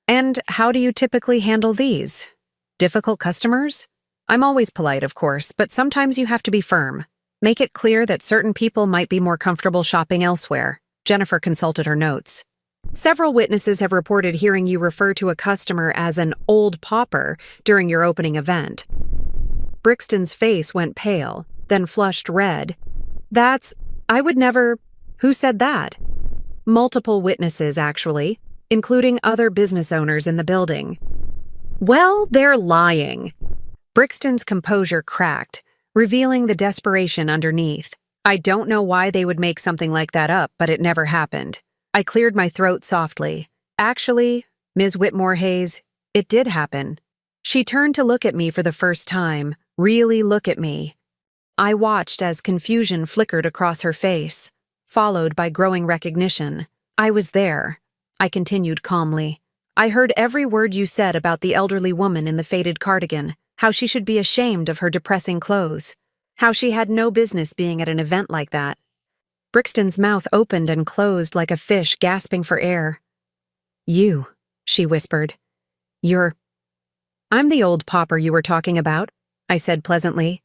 "And how do you typically handle these? Difficult customers?" "I'm always polite, of course, but sometimes you have to be firm. Make it clear that certain people might be more comfortable shopping elsewhere." Jennifer consulted her notes. "Several witnesses have reported hearing you refer to a customer as an old pauper during your opening event." Brixton's face went pale, then flushed red. I would never— Who said that?" "Multiple witnesses, actually, including other business owners in the building." "Well, they're lying." Brixton's composure cracked, revealing the desperation underneath. "I don't know why they would make something like that up, but it never happened." I cleared my throat softly. "Actually, Ms. Whitmore Hayes, it did happen." She turned to look at me for the first time, really look at me. I watched as confusion flickered across her face, followed by growing recognition. "I was there," I continued calmly. "I heard every word you said about the elderly woman in the faded cardigan, how she should be ashamed of her depressing clothes, how she had no business being at an event like that." Brixton's mouth opened and closed like a fish gasping for air. "You," she whispered. "I'm the old pauper you were talking about," I said pleasantly,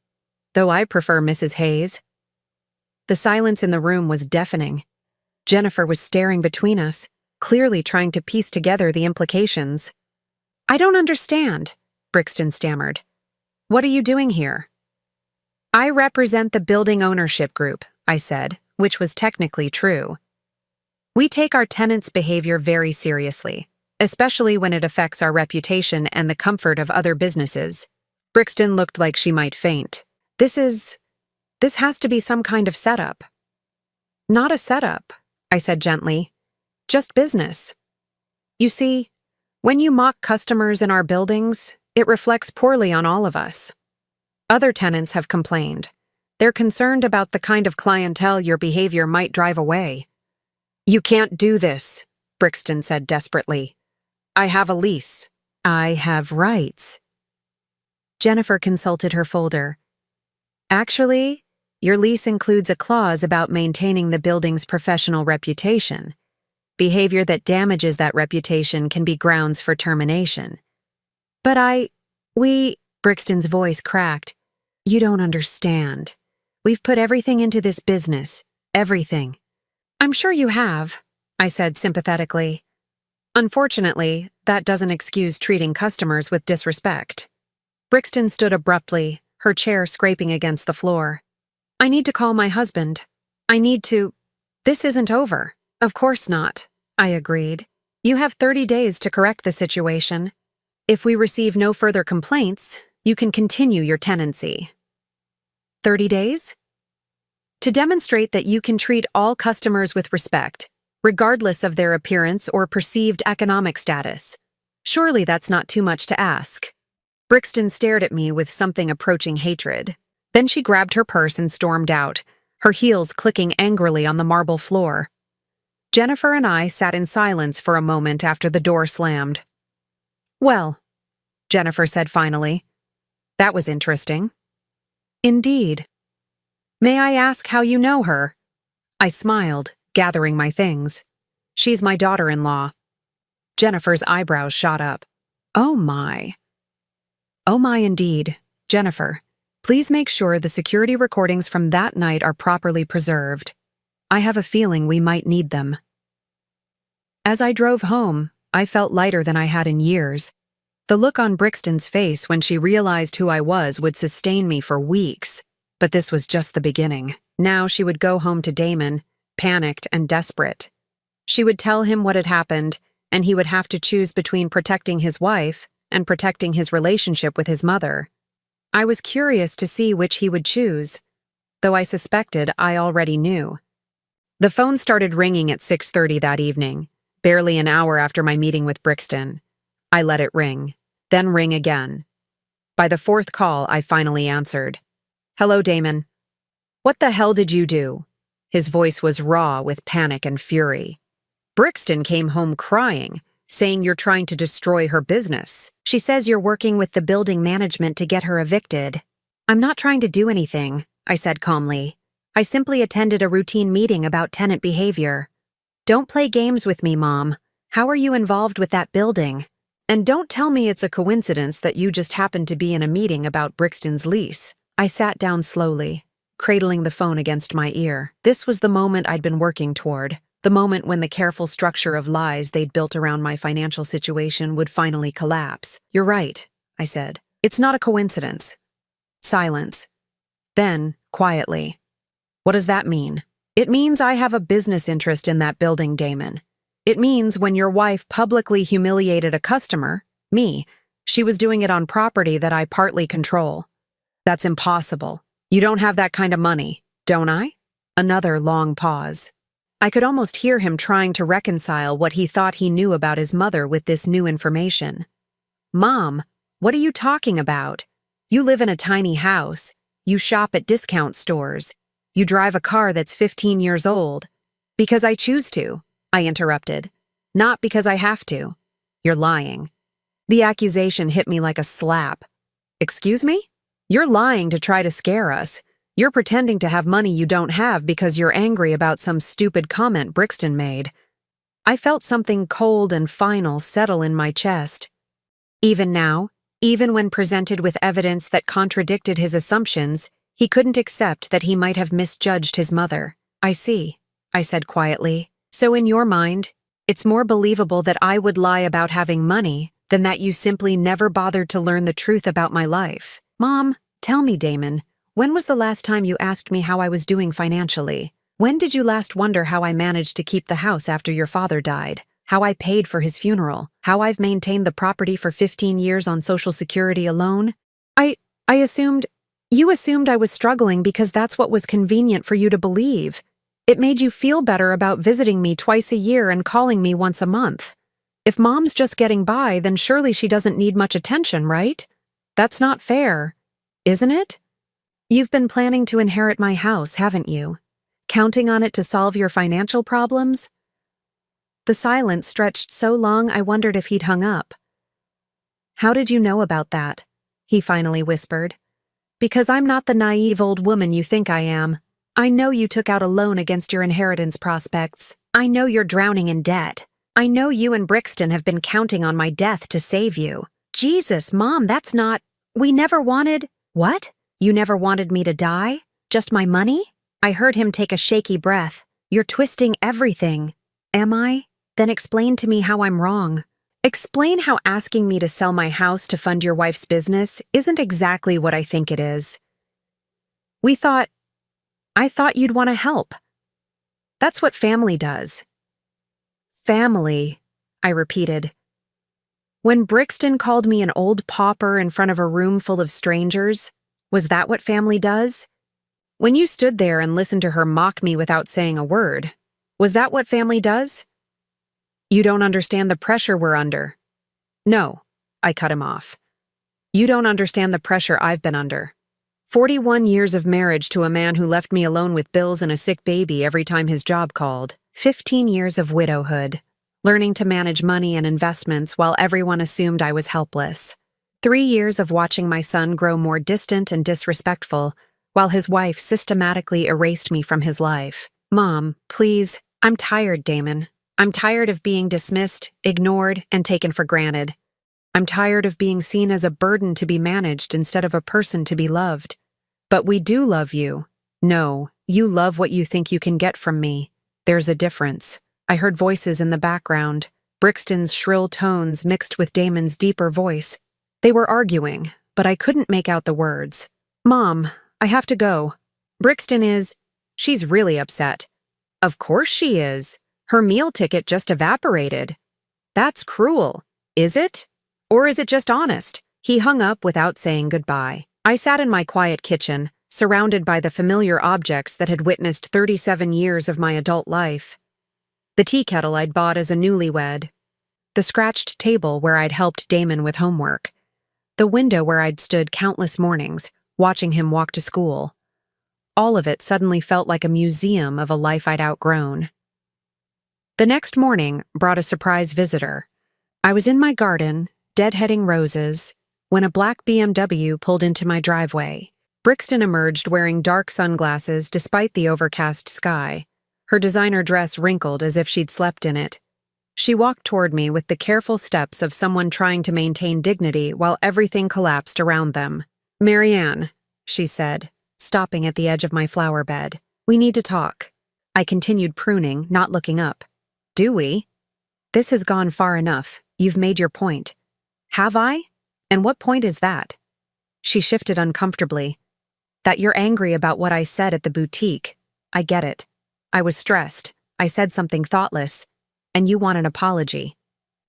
"though I prefer Mrs. Hayes." The silence in the room was deafening. Jennifer was staring between us, clearly trying to piece together the implications. "I don't understand," Brixton stammered. "What are you doing here?" I represent the building ownership group, I said, which was technically true. We take our tenants' behavior very seriously, especially when it affects our reputation and the comfort of other businesses. Brixton looked like she might faint. This has to be some kind of setup. Not a setup, I said gently. Just business. You see, when you mock customers in our buildings, it reflects poorly on all of us. Other tenants have complained. They're concerned about the kind of clientele your behavior might drive away. You can't do this, Brixton said desperately. I have a lease. I have rights. Jennifer consulted her folder. Actually, your lease includes a clause about maintaining the building's professional reputation. Behavior that damages that reputation can be grounds for termination. But Brixton's voice cracked. You don't understand. We've put everything into this business. Everything. I'm sure you have, I said sympathetically. Unfortunately, that doesn't excuse treating customers with disrespect. Brixton stood abruptly, her chair scraping against the floor. I need to call my husband. This isn't over. Of course not, I agreed. You have 30 days to correct the situation. If we receive no further complaints, you can continue your tenancy. 30 days? To demonstrate that you can treat all customers with respect, regardless of their appearance or perceived economic status. Surely that's not too much to ask. Brixton stared at me with something approaching hatred. Then she grabbed her purse and stormed out, her heels clicking angrily on the marble floor. Jennifer and I sat in silence for a moment after the door slammed. Well, Jennifer said finally, that was interesting. Indeed. May I ask how you know her? I smiled, gathering my things. She's my daughter-in-law. Jennifer's eyebrows shot up. Oh my. Oh my indeed. Jennifer, please make sure the security recordings from that night are properly preserved. I have a feeling we might need them. As I drove home, I felt lighter than I had in years. The look on Brixton's face when she realized who I was would sustain me for weeks. But this was just the beginning. Now she would go home to Damon, panicked and desperate. She would tell him what had happened, and he would have to choose between protecting his wife and protecting his relationship with his mother. I was curious to see which he would choose, though I suspected I already knew. The phone started ringing at 6:30 that evening, barely an hour after my meeting with Brixton. I let it ring, then ring again. By the fourth call, I finally answered. Hello, Damon. What the hell did you do? His voice was raw with panic and fury. Brixton came home crying, saying you're trying to destroy her business. She says you're working with the building management to get her evicted. I'm not trying to do anything, I said calmly. I simply attended a routine meeting about tenant behavior. Don't play games with me, Mom. How are you involved with that building? And don't tell me it's a coincidence that you just happened to be in a meeting about Brixton's lease. I sat down slowly, cradling the phone against my ear. This was the moment I'd been working toward, the moment when the careful structure of lies they'd built around my financial situation would finally collapse. You're right, I said. It's not a coincidence. Silence. Then, quietly. What does that mean? It means I have a business interest in that building, Damon. It means when your wife publicly humiliated a customer, me, she was doing it on property that I partly control. That's impossible. You don't have that kind of money, don't I? Another long pause. I could almost hear him trying to reconcile what he thought he knew about his mother with this new information. Mom, what are you talking about? You live in a tiny house. You shop at discount stores. You drive a car that's 15 years old. Because I choose to, I interrupted. Not because I have to. You're lying. The accusation hit me like a slap. Excuse me? You're lying to try to scare us. You're pretending to have money you don't have because you're angry about some stupid comment Brixton made. I felt something cold and final settle in my chest. Even now, even when presented with evidence that contradicted his assumptions, he couldn't accept that he might have misjudged his mother. I see, I said quietly. So in your mind, it's more believable that I would lie about having money than that you simply never bothered to learn the truth about my life. Mom, tell me, Damon, When was the last time you asked me how I was doing financially? When did you last wonder how I managed to keep the house after your father died? How I paid for his funeral? How I've maintained the property for 15 years on Social Security alone? I assumed... You assumed I was struggling because that's what was convenient for you to believe. It made you feel better about visiting me twice a year and calling me once a month. If Mom's just getting by, then surely she doesn't need much attention, right? That's not fair, isn't it? You've been planning to inherit my house, haven't you? Counting on it to solve your financial problems? The silence stretched so long I wondered if he'd hung up. How did you know about that? He finally whispered. Because I'm not the naive old woman you think I am. I know you took out a loan against your inheritance prospects. I know you're drowning in debt. I know you and Brixton have been counting on my death to save you. Jesus, Mom, that's not... We never wanted... What? You never wanted me to die? Just my money? I heard him take a shaky breath. You're twisting everything. Am I? Then explain to me how I'm wrong. Explain how asking me to sell my house to fund your wife's business isn't exactly what I think it is. I thought you'd want to help. That's what family does. Family, I repeated. When Brixton called me an old pauper in front of a room full of strangers, was that what family does? When you stood there and listened to her mock me without saying a word, was that what family does? You don't understand the pressure we're under. No, I cut him off. You don't understand the pressure I've been under. 41 years of marriage to a man who left me alone with bills and a sick baby every time his job called. 15 years of widowhood, learning to manage money and investments while everyone assumed I was helpless. 3 years of watching my son grow more distant and disrespectful, while his wife systematically erased me from his life. Mom, please, I'm tired, Damon. I'm tired of being dismissed, ignored, and taken for granted. I'm tired of being seen as a burden to be managed instead of a person to be loved. But we do love you. No, you love what you think you can get from me. There's a difference. I heard voices in the background, Brixton's shrill tones mixed with Damon's deeper voice. They were arguing, but I couldn't make out the words. Mom, I have to go. Brixton is... She's really upset. Of course she is. Her meal ticket just evaporated. That's cruel. Is it? Or is it just honest? He hung up without saying goodbye. I sat in my quiet kitchen, surrounded by the familiar objects that had witnessed 37 years of my adult life. The tea kettle I'd bought as a newlywed. The scratched table where I'd helped Damon with homework. The window where I'd stood countless mornings, watching him walk to school. All of it suddenly felt like a museum of a life I'd outgrown. The next morning brought a surprise visitor. I was in my garden, deadheading roses, when a black BMW pulled into my driveway. Brixton emerged wearing dark sunglasses despite the overcast sky, her designer dress wrinkled as if she'd slept in it. She walked toward me with the careful steps of someone trying to maintain dignity while everything collapsed around them. "Marianne," she said, stopping at the edge of my flower bed. "We need to talk." I continued pruning, not looking up. "Do we? This has gone far enough. You've made your point." "Have I? And what point is that?" She shifted uncomfortably. "That you're angry about what I said at the boutique. I get it. I was stressed. I said something thoughtless. And you want an apology."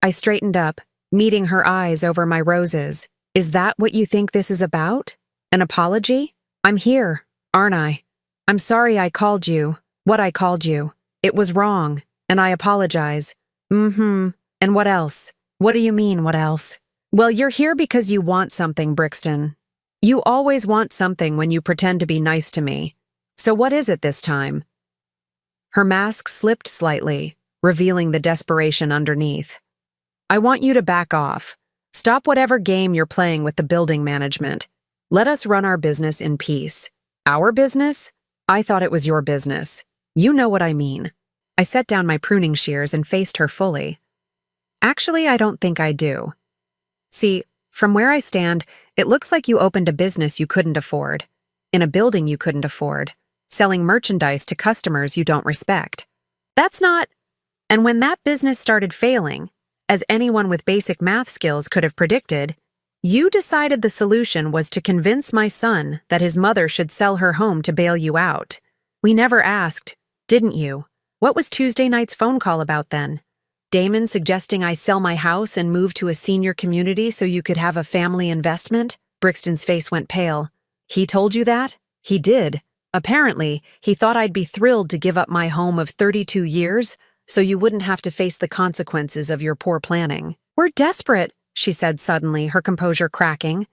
I straightened up, meeting her eyes over my roses. "Is that what you think this is about? An apology? I'm here, aren't I? I'm sorry I called you what I called you. It was wrong, and I apologize." And what else? What do you mean, what else? Well, you're here because you want something, Brixton. You always want something when you pretend to be nice to me. So what is it this time? Her mask slipped slightly, revealing the desperation underneath. "I want you to back off. Stop whatever game you're playing with the building management. Let us run our business in peace." "Our business? I thought it was your business. You know what I mean." I set down my pruning shears and faced her fully. "Actually, I don't think I do. See, from where I stand, it looks like you opened a business you couldn't afford, in a building you couldn't afford, selling merchandise to customers you don't respect. That's not... And when that business started failing, as anyone with basic math skills could have predicted, You decided the solution was to convince my son that his mother should sell her home to bail you out. We never asked, didn't you? What was Tuesday night's phone call about then? Damon suggesting I sell my house and move to a senior community so you could have a family investment? Brixton's face went pale. He told you that? He did. Apparently, he thought I'd be thrilled to give up my home of 32 years so you wouldn't have to face the consequences of your poor planning. We're desperate, she said suddenly, her composure cracking.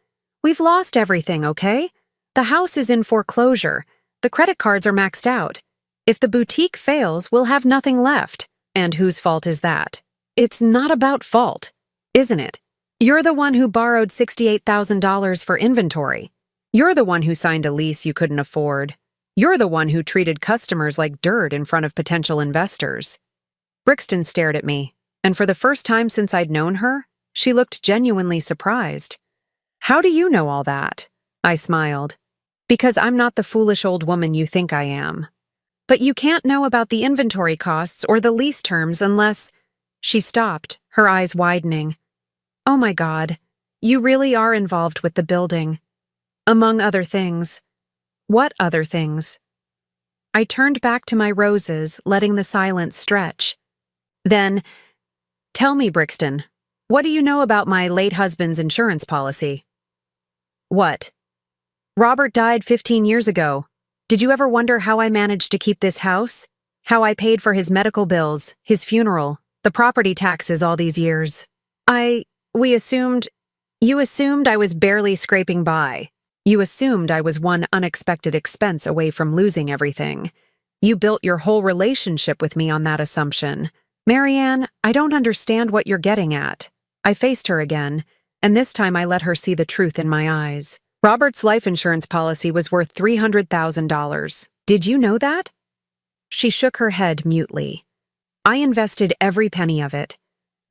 We've lost everything, okay? The house is in foreclosure. The credit cards are maxed out. If the boutique fails, we'll have nothing left. And whose fault is that? It's not about fault, isn't it? You're the one who borrowed $68,000 for inventory. You're the one who signed a lease you couldn't afford. You're the one who treated customers like dirt in front of potential investors. Brixton stared at me, and for the first time since I'd known her, she looked genuinely surprised. How do you know all that? I smiled. Because I'm not the foolish old woman you think I am. But you can't know about the inventory costs or the lease terms unless… She stopped, her eyes widening. Oh my God, you really are involved with the building. Among other things. What other things? I turned back to my roses, letting the silence stretch. Then, tell me, Brixton, what do you know about my late husband's insurance policy? What? Robert died 15 years ago. Did you ever wonder how I managed to keep this house? How I paid for his medical bills, his funeral, the property taxes all these years? You assumed I was barely scraping by. You assumed I was one unexpected expense away from losing everything. You built your whole relationship with me on that assumption. Marianne, I don't understand what you're getting at. I faced her again, and this time I let her see the truth in my eyes. Robert's life insurance policy was worth $300,000. Did you know that? She shook her head mutely. I invested every penny of it.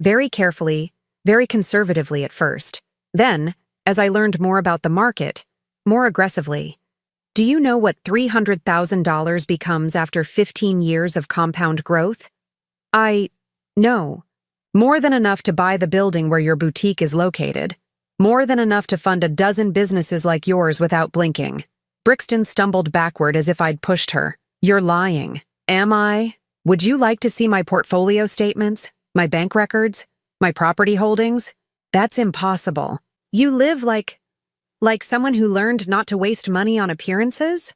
Very carefully, very conservatively at first. Then, as I learned more about the market, more aggressively. Do you know what $300,000 becomes after 15 years of compound growth? No. More than enough to buy the building where your boutique is located. More than enough to fund a dozen businesses like yours without blinking. Brixton stumbled backward as if I'd pushed her. You're lying. Am I? Would you like to see my portfolio statements? My bank records? My property holdings? That's impossible. You live like someone who learned not to waste money on appearances?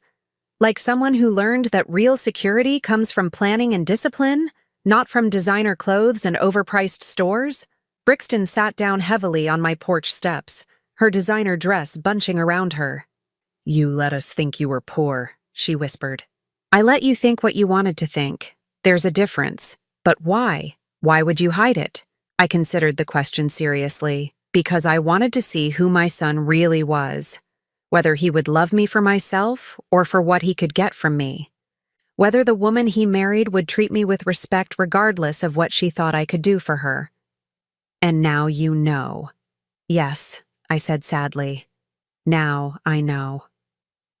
Like someone who learned that real security comes from planning and discipline, not from designer clothes and overpriced stores? Brixton sat down heavily on my porch steps, her designer dress bunching around her. You let us think you were poor, she whispered. I let you think what you wanted to think. There's a difference. But why? Why would you hide it? I considered the question seriously, because I wanted to see who my son really was, whether he would love me for myself or for what he could get from me, whether the woman he married would treat me with respect regardless of what she thought I could do for her. And now you know. Yes, I said sadly. Now I know.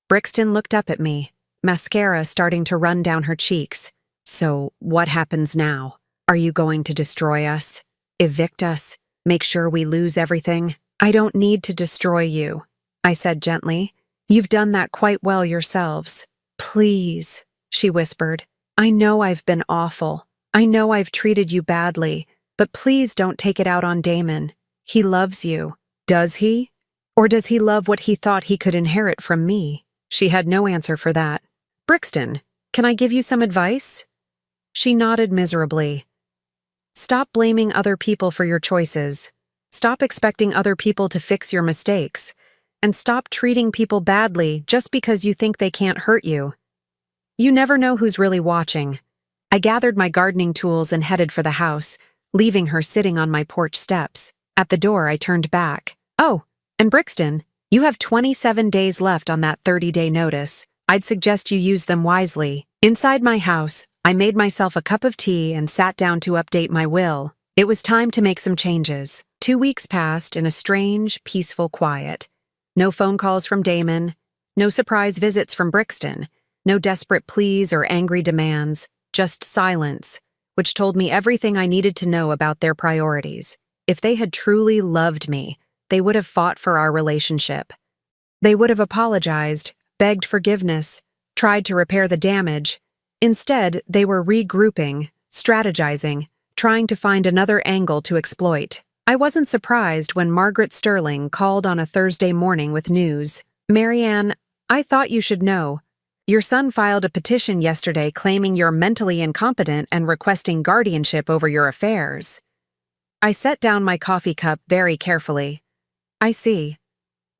Brixton looked up at me, mascara starting to run down her cheeks. So, what happens now? Are you going to destroy us? Evict us? Make sure we lose everything? I don't need to destroy you, I said gently. You've done that quite well yourselves. Please, she whispered. I know I've been awful. I know I've treated you badly. But please don't take it out on Damon. He loves you. Does he? Or does he love what he thought he could inherit from me? She had no answer for that. Brixton, can I give you some advice? She nodded miserably. Stop blaming other people for your choices. Stop expecting other people to fix your mistakes. And stop treating people badly just because you think they can't hurt you. You never know who's really watching. I gathered my gardening tools and headed for the house, leaving her sitting on my porch steps. At the door, I turned back. Oh, and Brixton, you have 27 days left on that 30-day notice. I'd suggest you use them wisely. Inside my house, I made myself a cup of tea and sat down to update my will. It was time to make some changes. 2 weeks passed in a strange, peaceful quiet. No phone calls from Damon, no surprise visits from Brixton, no desperate pleas or angry demands, just silence, which told me everything I needed to know about their priorities. If they had truly loved me, they would have fought for our relationship. They would have apologized, begged forgiveness, tried to repair the damage. Instead, they were regrouping, strategizing, trying to find another angle to exploit. I wasn't surprised when Margaret Sterling called on a Thursday morning with news. "Marianne, I thought you should know. Your son filed a petition yesterday claiming you're mentally incompetent and requesting guardianship over your affairs." I set down my coffee cup very carefully. "I see.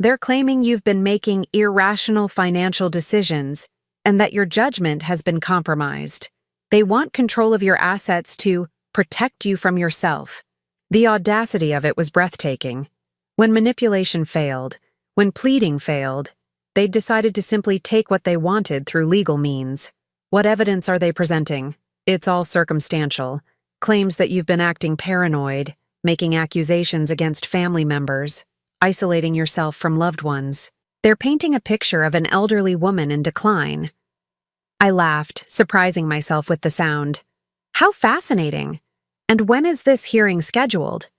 They're claiming you've been making irrational financial decisions and that your judgment has been compromised. They want control of your assets to protect you from yourself." The audacity of it was breathtaking. When manipulation failed, when pleading failed, they'd decided to simply take what they wanted through legal means. What evidence are they presenting? It's all circumstantial. Claims that you've been acting paranoid, making accusations against family members, isolating yourself from loved ones. They're painting a picture of an elderly woman in decline. I laughed, surprising myself with the sound. How fascinating! And when is this hearing scheduled?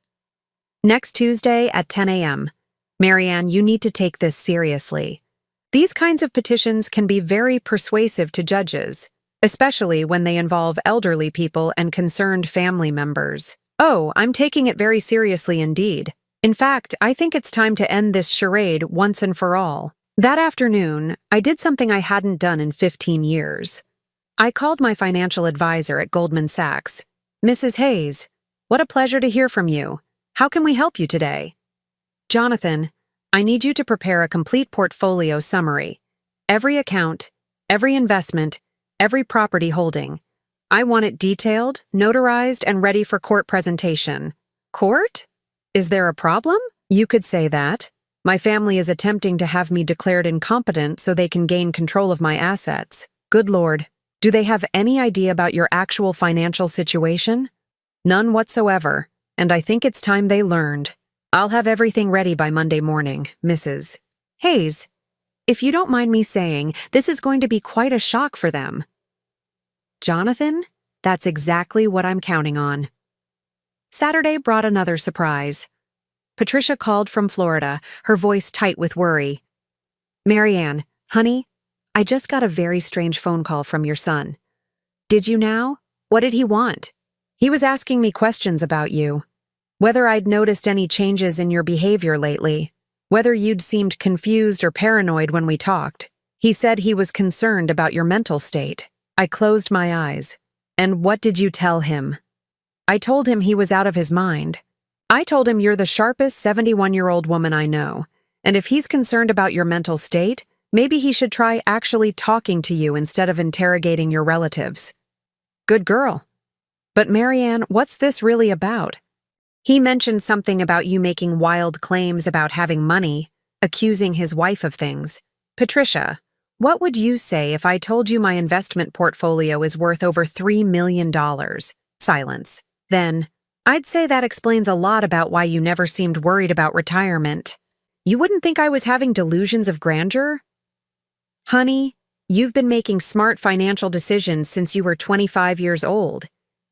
Next Tuesday at 10 a.m. Marianne, you need to take this seriously. These kinds of petitions can be very persuasive to judges, especially when they involve elderly people and concerned family members. Oh, I'm taking it very seriously indeed. In fact, I think it's time to end this charade once and for all. That afternoon, I did something I hadn't done in 15 years. I called my financial advisor at Goldman Sachs. "Mrs. Hayes, what a pleasure to hear from you. How can we help you today?" "Jonathan, I need you to prepare a complete portfolio summary. Every account, every investment, every property holding. I want it detailed, notarized, and ready for court presentation." "Court? Is there a problem?" "You could say that. My family is attempting to have me declared incompetent so they can gain control of my assets." "Good Lord. Do they have any idea about your actual financial situation?" "None whatsoever, and I think it's time they learned. I'll have everything ready by Monday morning, Mrs. Hayes. If you don't mind me saying, this is going to be quite a shock for them." "Jonathan, that's exactly what I'm counting on." Saturday brought another surprise. Patricia called from Florida, her voice tight with worry. "Marianne, honey, I just got a very strange phone call from your son." "Did you now? What did he want?" "He was asking me questions about you. Whether I'd noticed any changes in your behavior lately. Whether you'd seemed confused or paranoid when we talked. He said he was concerned about your mental state." I closed my eyes. "And what did you tell him?" "I told him he was out of his mind. I told him you're the sharpest 71-year-old woman I know, and if he's concerned about your mental state, maybe he should try actually talking to you instead of interrogating your relatives." "Good girl. But Marianne, what's this really about?" "He mentioned something about you making wild claims about having money, accusing his wife of things. Patricia, what would you say if I told you my investment portfolio is worth over $3 million? Silence. "Then, I'd say that explains a lot about why you never seemed worried about retirement. You wouldn't think I was having delusions of grandeur?" "Honey, you've been making smart financial decisions since you were 25 years old.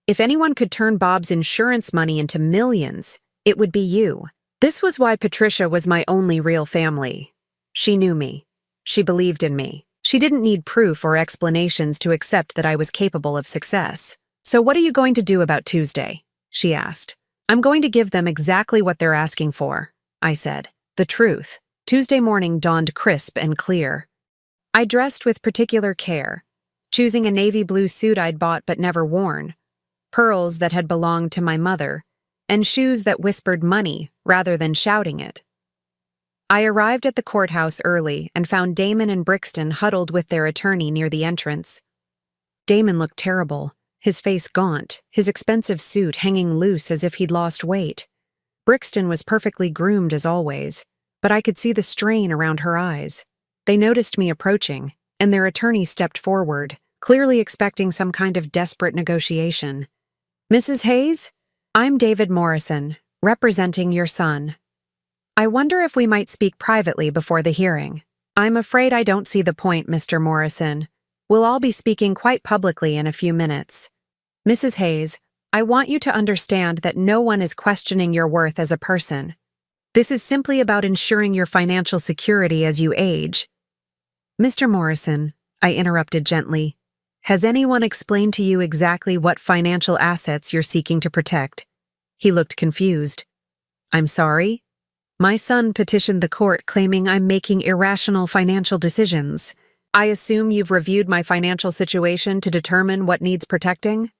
If anyone could turn Bob's insurance money into millions, it would be you." This was why Patricia was my only real family. She knew me. She believed in me. She didn't need proof or explanations to accept that I was capable of success. "So what are you going to do about Tuesday?" she asked. "I'm going to give them exactly what they're asking for," I said. The truth. Tuesday morning dawned crisp and clear. I dressed with particular care, choosing a navy blue suit I'd bought but never worn, pearls that had belonged to my mother, and shoes that whispered money rather than shouting it. I arrived at the courthouse early and found Damon and Brixton huddled with their attorney near the entrance. Damon looked terrible, his face gaunt, his expensive suit hanging loose as if he'd lost weight. Brixton was perfectly groomed as always, but I could see the strain around her eyes. They noticed me approaching, and their attorney stepped forward, clearly expecting some kind of desperate negotiation. "Mrs. Hayes, I'm David Morrison, representing your son. I wonder if we might speak privately before the hearing." "I'm afraid I don't see the point, Mr. Morrison. We'll all be speaking quite publicly in a few minutes. Mrs. Hayes, I want you to understand that no one is questioning your worth as a person. This is simply about ensuring your financial security as you age. Mr. Morrison, I interrupted gently, has anyone explained to you exactly what financial assets you're seeking to protect? He looked confused. I'm sorry? My son petitioned the court claiming I'm making irrational financial decisions. I assume you've reviewed my financial situation to determine what needs protecting?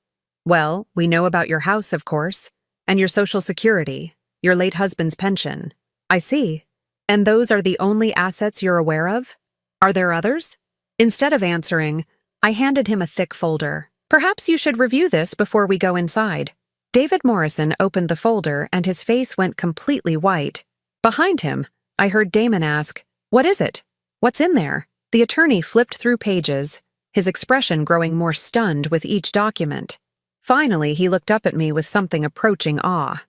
Well, we know about your house, of course, and your Social Security, your late husband's pension. I see. And those are the only assets you're aware of? Are there others? Instead of answering, I handed him a thick folder. Perhaps you should review this before we go inside. David Morrison opened the folder and his face went completely white. Behind him, I heard Damon ask, "What is it? What's in there?" The attorney flipped through pages, his expression growing more stunned with each document. Finally, he looked up at me with something approaching awe.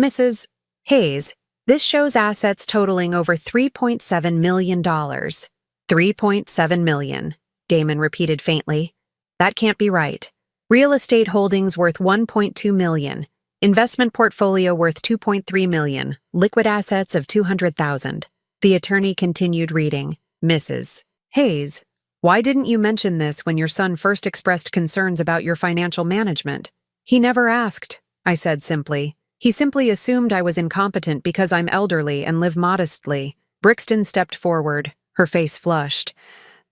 "Mrs. Hayes, this shows assets totaling over $3.7 million. $3.7 million, Damon repeated faintly. That can't be right. Real estate holdings worth $1.2 million. Investment portfolio worth $2.3 million. Liquid assets of $200,000. The attorney continued reading. Mrs. Hayes, why didn't you mention this when your son first expressed concerns about your financial management? He never asked, I said simply. He simply assumed I was incompetent because I'm elderly and live modestly. Brixton stepped forward, her face flushed.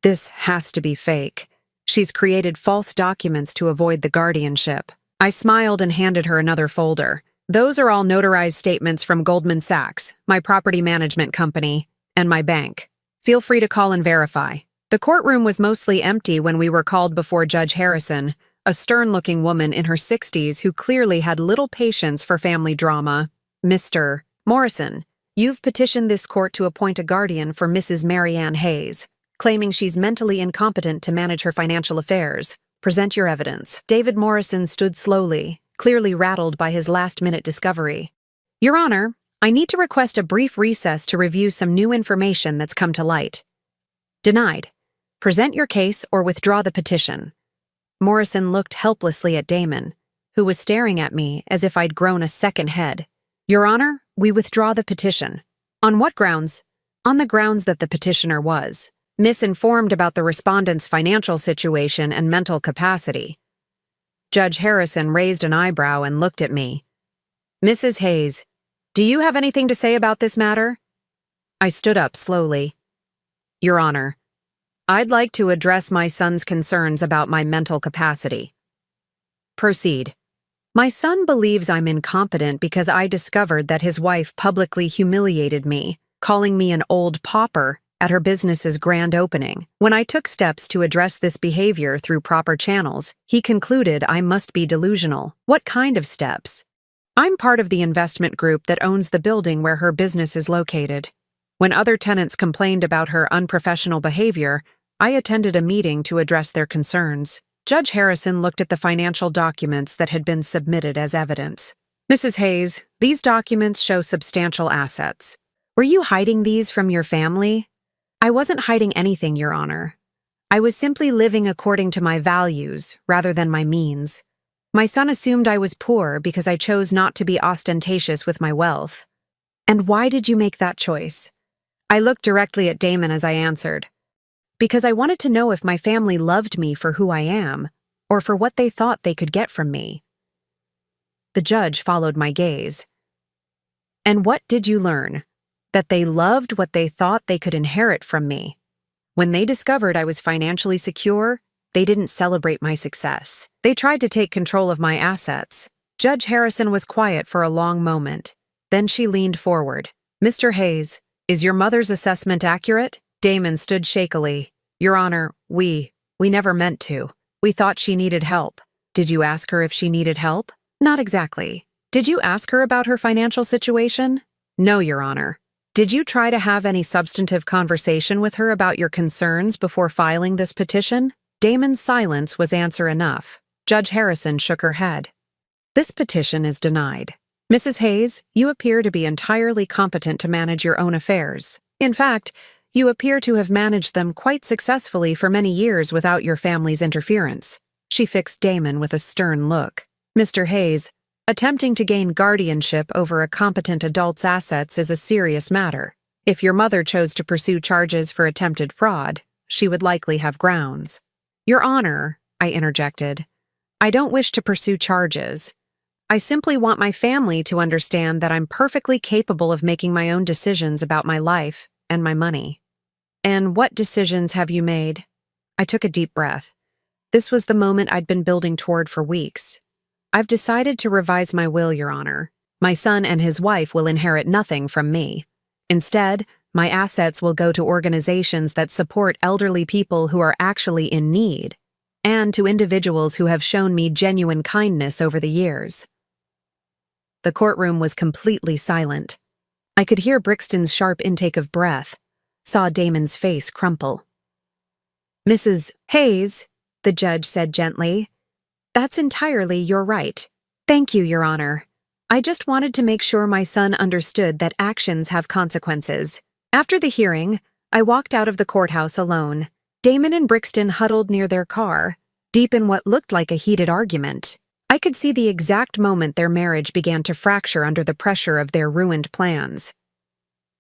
This has to be fake. She's created false documents to avoid the guardianship. I smiled and handed her another folder. Those are all notarized statements from Goldman Sachs, my property management company, and my bank. Feel free to call and verify. The courtroom was mostly empty when we were called before Judge Harrison, a stern-looking woman in her 60s who clearly had little patience for family drama. Mr. Morrison, you've petitioned this court to appoint a guardian for Mrs. Mary Ann Hayes, claiming she's mentally incompetent to manage her financial affairs. Present your evidence. David Morrison stood slowly, clearly rattled by his last-minute discovery. Your Honor, I need to request a brief recess to review some new information that's come to light. Denied. Present your case or withdraw the petition. Morrison looked helplessly at Damon, who was staring at me as if I'd grown a second head. Your Honor, we withdraw the petition. On what grounds? On the grounds that the petitioner was misinformed about the respondent's financial situation and mental capacity. Judge Harrison raised an eyebrow and looked at me. Mrs. Hayes, do you have anything to say about this matter? I stood up slowly. Your Honor, I'd like to address my son's concerns about my mental capacity. Proceed. My son believes I'm incompetent because I discovered that his wife publicly humiliated me, calling me an old pauper at her business's grand opening. When I took steps to address this behavior through proper channels, he concluded I must be delusional. What kind of steps? I'm part of the investment group that owns the building where her business is located. When other tenants complained about her unprofessional behavior, I attended a meeting to address their concerns. Judge Harrison looked at the financial documents that had been submitted as evidence. Mrs. Hayes, these documents show substantial assets. Were you hiding these from your family? I wasn't hiding anything, Your Honor. I was simply living according to my values rather than my means. My son assumed I was poor because I chose not to be ostentatious with my wealth. And why did you make that choice? I looked directly at Damon as I answered. Because I wanted to know if my family loved me for who I am, or for what they thought they could get from me. The judge followed my gaze. And what did you learn? That they loved what they thought they could inherit from me. When they discovered I was financially secure, they didn't celebrate my success. They tried to take control of my assets. Judge Harrison was quiet for a long moment. Then she leaned forward. Mr. Hayes, is your mother's assessment accurate? Damon stood shakily. Your Honor, we never meant to. We thought she needed help. Did you ask her if she needed help? Not exactly. Did you ask her about her financial situation? No, Your Honor. Did you try to have any substantive conversation with her about your concerns before filing this petition? Damon's silence was answer enough. Judge Harrison shook her head. This petition is denied. Mrs. Hayes, you appear to be entirely competent to manage your own affairs. In fact, you appear to have managed them quite successfully for many years without your family's interference. She fixed Damon with a stern look. Mr. Hayes, Attempting to gain guardianship over a competent adult's assets is a serious matter. If your mother chose to pursue charges for attempted fraud, she would likely have grounds. Your Honor, I interjected, I don't wish to pursue charges. I simply want my family to understand that I'm perfectly capable of making my own decisions about my life and my money. And what decisions have you made? I took a deep breath. This was the moment I'd been building toward for weeks. I've decided to revise my will, Your Honor. My son and his wife will inherit nothing from me. Instead, my assets will go to organizations that support elderly people who are actually in need, and to individuals who have shown me genuine kindness over the years. The courtroom was completely silent. I could hear Brixton's sharp intake of breath, saw Damon's face crumple. Mrs. Hayes, the judge said gently, that's entirely your right. Thank you, Your Honor. I just wanted to make sure my son understood that actions have consequences. After the hearing, I walked out of the courthouse alone. Damon and Brixton huddled near their car, deep in what looked like a heated argument. I could see the exact moment their marriage began to fracture under the pressure of their ruined plans.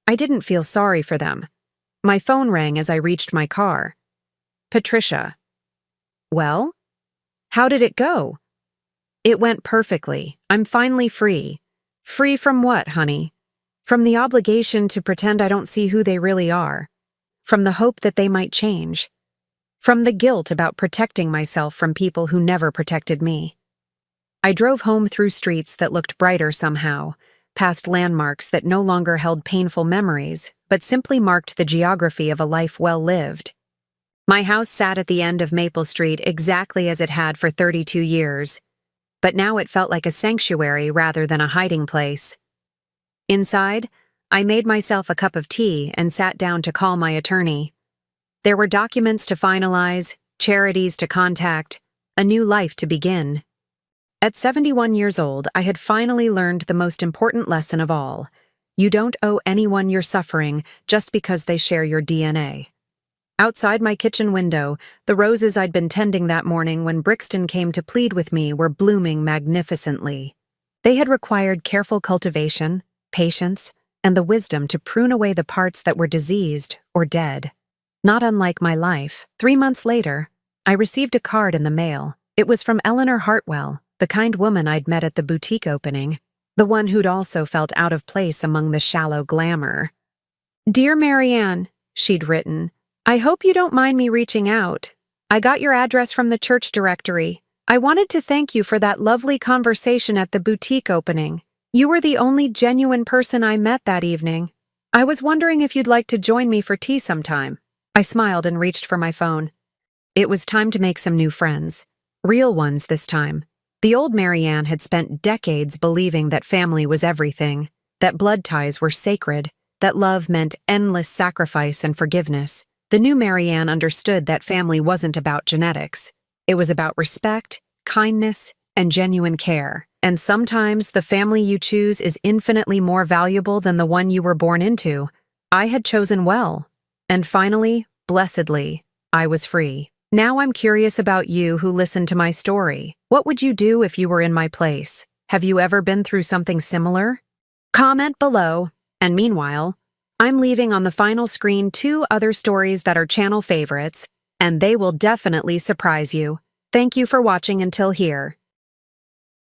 I didn't feel sorry for them. My phone rang as I reached my car. Patricia. Well? How did it go? It went perfectly. I'm finally free. Free from what, honey? From the obligation to pretend I don't see who they really are. From the hope that they might change. From the guilt about protecting myself from people who never protected me. I drove home through streets that looked brighter somehow, past landmarks that no longer held painful memories, but simply marked the geography of a life well lived. My house sat at the end of Maple Street exactly as it had for 32 years, but now it felt like a sanctuary rather than a hiding place. Inside, I made myself a cup of tea and sat down to call my attorney. There were documents to finalize, charities to contact, a new life to begin. At 71 years old, I had finally learned the most important lesson of all. You don't owe anyone your suffering just because they share your DNA. Outside my kitchen window, the roses I'd been tending that morning when Brixton came to plead with me were blooming magnificently. They had required careful cultivation, patience, and the wisdom to prune away the parts that were diseased or dead. Not unlike my life, 3 months later, I received a card in the mail. It was from Eleanor Hartwell, the kind woman I'd met at the boutique opening, the one who'd also felt out of place among the shallow glamour. Dear Marianne, she'd written, I hope you don't mind me reaching out. I got your address from the church directory. I wanted to thank you for that lovely conversation at the boutique opening. You were the only genuine person I met that evening. I was wondering if you'd like to join me for tea sometime. I smiled and reached for my phone. It was time to make some new friends. Real ones this time. The old Marianne had spent decades believing that family was everything, that blood ties were sacred, that love meant endless sacrifice and forgiveness. The new Marianne understood that family wasn't about genetics. It was about respect, kindness, and genuine care. And sometimes the family you choose is infinitely more valuable than the one you were born into. I had chosen well. And finally, blessedly, I was free. Now I'm curious about you who listened to my story. What would you do if you were in my place? Have you ever been through something similar? Comment below. And meanwhile, I'm leaving on the final screen 2 other stories that are channel favorites, and they will definitely surprise you. Thank you for watching until here.